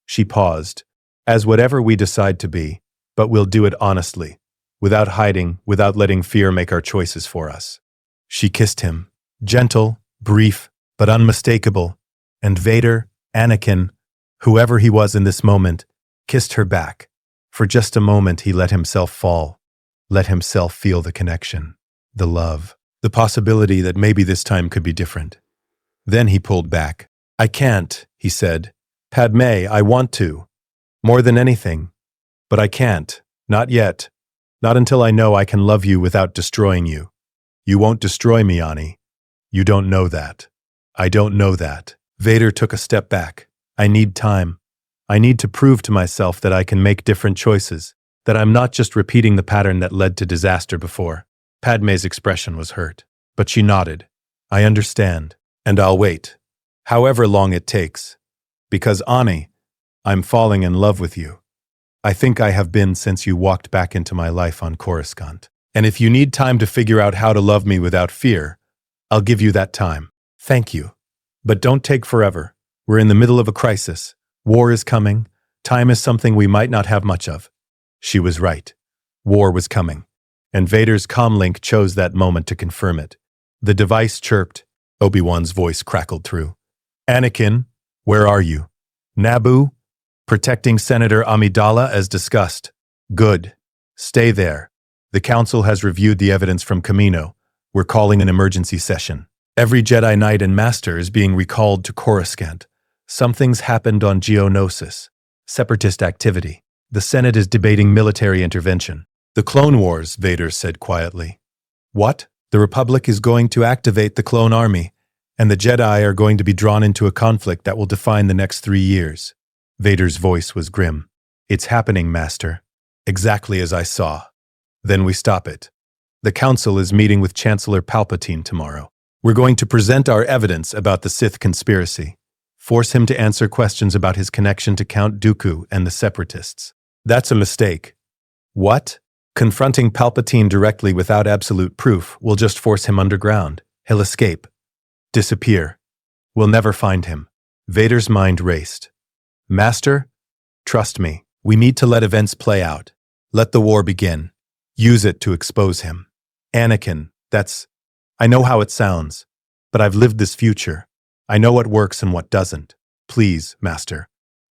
She paused. As whatever we decide to be, but we'll do it honestly, without hiding, without letting fear make our choices for us. She kissed him. Gentle, brief, but unmistakable. And Vader, Anakin, whoever he was in this moment, kissed her back. For just a moment he let himself fall, let himself feel the connection, the love, the possibility that maybe this time could be different. Then he pulled back. I can't, he said. Padme, I want to. More than anything. But I can't. Not yet. Not until I know I can love you without destroying you. You won't destroy me, Ani. You don't know that. I don't know that. Vader took a step back. I need time. I need to prove to myself that I can make different choices, that I'm not just repeating the pattern that led to disaster before. Padme's expression was hurt, but she nodded. I understand, and I'll wait. However long it takes. Because, Ani, I'm falling in love with you. I think I have been since you walked back into my life on Coruscant. And if you need time to figure out how to love me without fear, I'll give you that time. Thank you. But don't take forever. We're in the middle of a crisis. War is coming. Time is something we might not have much of. She was right. War was coming. And Vader's comlink chose that moment to confirm it. The device chirped. Obi-Wan's voice crackled through. Anakin, where are you? Naboo? Protecting Senator Amidala as discussed. Good. Stay there. The Council has reviewed the evidence from Kamino. We're calling an emergency session. Every Jedi Knight and Master is being recalled to Coruscant. Something's happened on Geonosis. Separatist activity. The Senate is debating military intervention. The Clone Wars, Vader said quietly. What? The Republic is going to activate the clone army, and the Jedi are going to be drawn into a conflict that will define the next 3 years. Vader's voice was grim. It's happening, Master. Exactly as I saw. Then we stop it. The Council is meeting with Chancellor Palpatine tomorrow. We're going to present our evidence about the Sith conspiracy. Force him to answer questions about his connection to Count Dooku and the Separatists. That's a mistake. What? Confronting Palpatine directly without absolute proof will just force him underground. He'll escape. Disappear. We'll never find him. Vader's mind raced. Master, trust me. We need to let events play out. Let the war begin. Use it to expose him. Anakin, I know how it sounds, but I've lived this future. I know what works and what doesn't. Please, Master.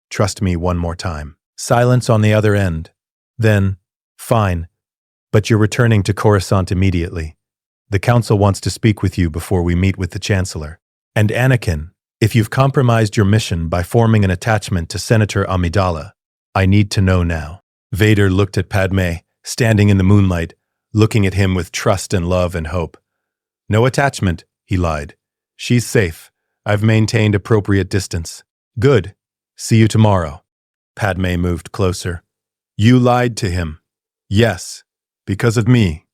Trust me one more time. Silence on the other end. Then, fine. But you're returning to Coruscant immediately. The Council wants to speak with you before we meet with the Chancellor. And Anakin, if you've compromised your mission by forming an attachment to Senator Amidala, I need to know now. Vader looked at Padme, standing in the moonlight, looking at him with trust and love and hope. No attachment, he lied. She's safe. I've maintained appropriate distance. Good. See you tomorrow. Padme moved closer. You lied to him. Yes, because of me.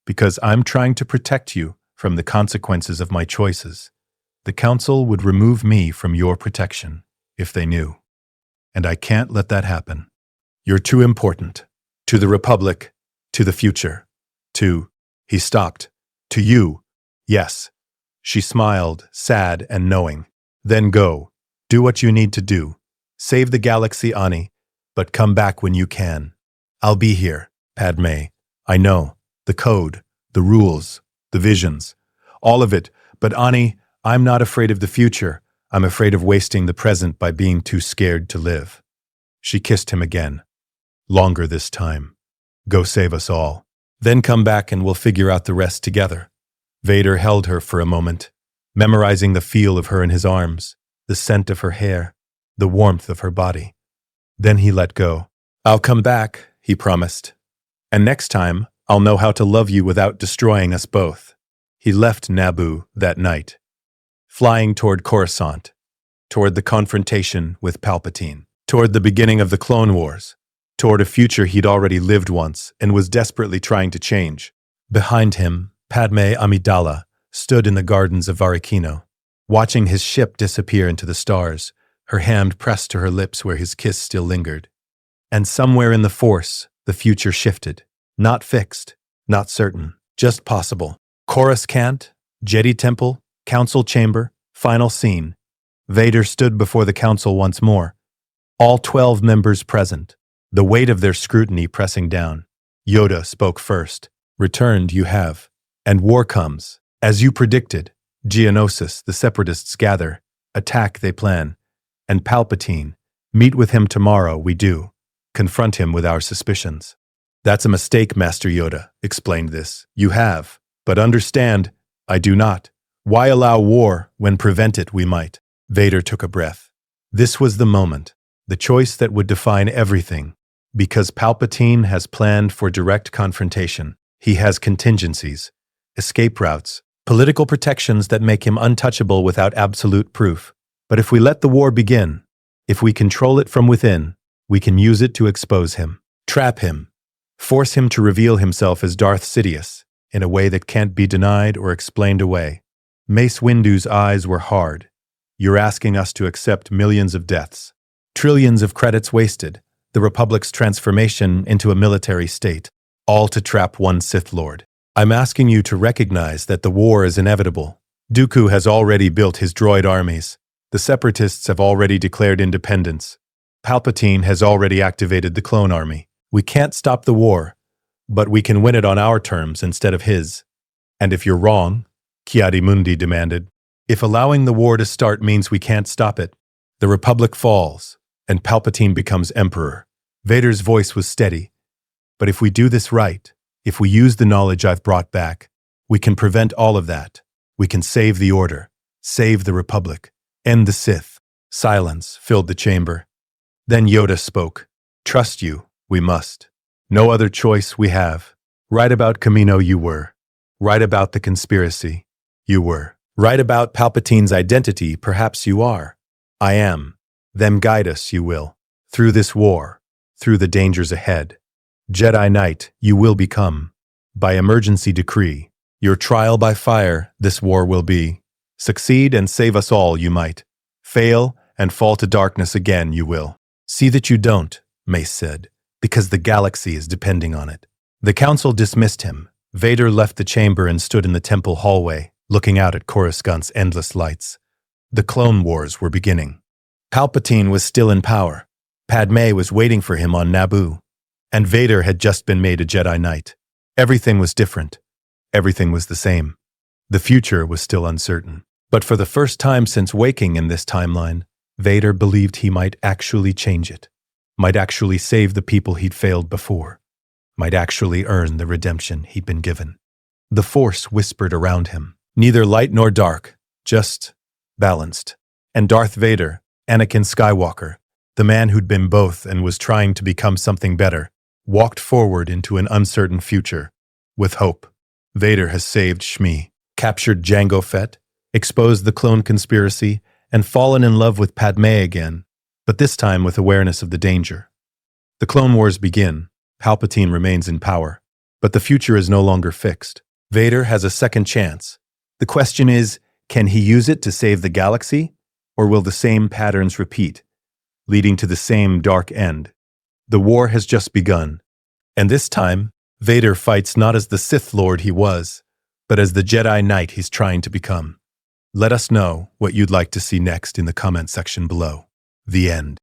Because I'm trying to protect you from the consequences of my choices. The Council would remove me from your protection, if they knew. And I can't let that happen. You're too important. To the Republic, to the future, he stopped. To you, yes. She smiled, sad and knowing. Then go. Do what you need to do. Save the galaxy, Ani, but come back when you can. I'll be here, Padme. I know. The code, the rules, the visions. All of it. But Ani, I'm not afraid of the future. I'm afraid of wasting the present by being too scared to live. She kissed him again. Longer this time. Go save us all. Then come back and we'll figure out the rest together. Vader held her for a moment, memorizing the feel of her in his arms, the scent of her hair, the warmth of her body. Then he let go. I'll come back, he promised. And next time, I'll know how to love you without destroying us both. He left Naboo that night, flying toward Coruscant, toward the confrontation with Palpatine, toward the beginning of the Clone Wars, toward a future he'd already lived once and was desperately trying to change. Behind him, Padme Amidala stood in the gardens of Varikino, watching his ship disappear into the stars, her hand pressed to her lips where his kiss still lingered. And somewhere in the Force, the future shifted. Not fixed, not certain, just possible. Coruscant, Jedi Temple, Council Chamber, final scene. Vader stood before the Council once more. All 12 members present, the weight of their scrutiny pressing down. Yoda spoke first. Returned you have. And war comes. As you predicted, Geonosis, the Separatists gather. Attack they plan. And Palpatine, meet with him tomorrow, we do. Confront him with our suspicions. That's a mistake, Master Yoda explained this. You have. But understand, I do not. Why allow war when prevent it we might? Vader took a breath. This was the moment, the choice that would define everything. Because Palpatine has planned for direct confrontation. He has contingencies, escape routes, political protections that make him untouchable without absolute proof. But if we let the war begin, if we control it from within, we can use it to expose him, trap him, force him to reveal himself as Darth Sidious in a way that can't be denied or explained away. Mace Windu's eyes were hard. You're asking us to accept millions of deaths, trillions of credits wasted, the Republic's transformation into a military state, all to trap one Sith Lord. I'm asking you to recognize that the war is inevitable. Dooku has already built his droid armies. The Separatists have already declared independence. Palpatine has already activated the clone army. We can't stop the war, but we can win it on our terms instead of his. And if you're wrong, Ki-Adi-Mundi demanded, if allowing the war to start means we can't stop it, the Republic falls, and Palpatine becomes Emperor. Vader's voice was steady. But if we do this right, if we use the knowledge I've brought back, we can prevent all of that. We can save the Order, save the Republic, end the Sith. Silence filled the chamber. Then Yoda spoke. Trust you, we must. No other choice we have. Right about Kamino you were. Right about the conspiracy, you were. Right about Palpatine's identity, perhaps you are. I am. Then guide us, you will. Through this war, through the dangers ahead. Jedi Knight, you will become. By emergency decree, your trial by fire, this war will be. Succeed and save us all, you might. Fail and fall to darkness again, you will. See that you don't, Mace said, because the galaxy is depending on it. The council dismissed him. Vader left the chamber and stood in the temple hallway, looking out at Coruscant's endless lights. The Clone Wars were beginning. Palpatine was still in power. Padme was waiting for him on Naboo. And Vader had just been made a Jedi Knight. Everything was different. Everything was the same. The future was still uncertain. But for the first time since waking in this timeline, Vader believed he might actually change it. Might actually save the people he'd failed before. Might actually earn the redemption he'd been given. The Force whispered around him. Neither light nor dark, just balanced. And Darth Vader, Anakin Skywalker, the man who'd been both and was trying to become something better, walked forward into an uncertain future, with hope. Vader has saved Shmi, captured Jango Fett, exposed the clone conspiracy, and fallen in love with Padme again, but this time with awareness of the danger. The Clone Wars begin. Palpatine remains in power, but the future is no longer fixed. Vader has a second chance. The question is, can he use it to save the galaxy, or will the same patterns repeat, leading to the same dark end? The war has just begun, and this time, Vader fights not as the Sith Lord he was, but as the Jedi Knight he's trying to become. Let us know what you'd like to see next in the comment section below. The end.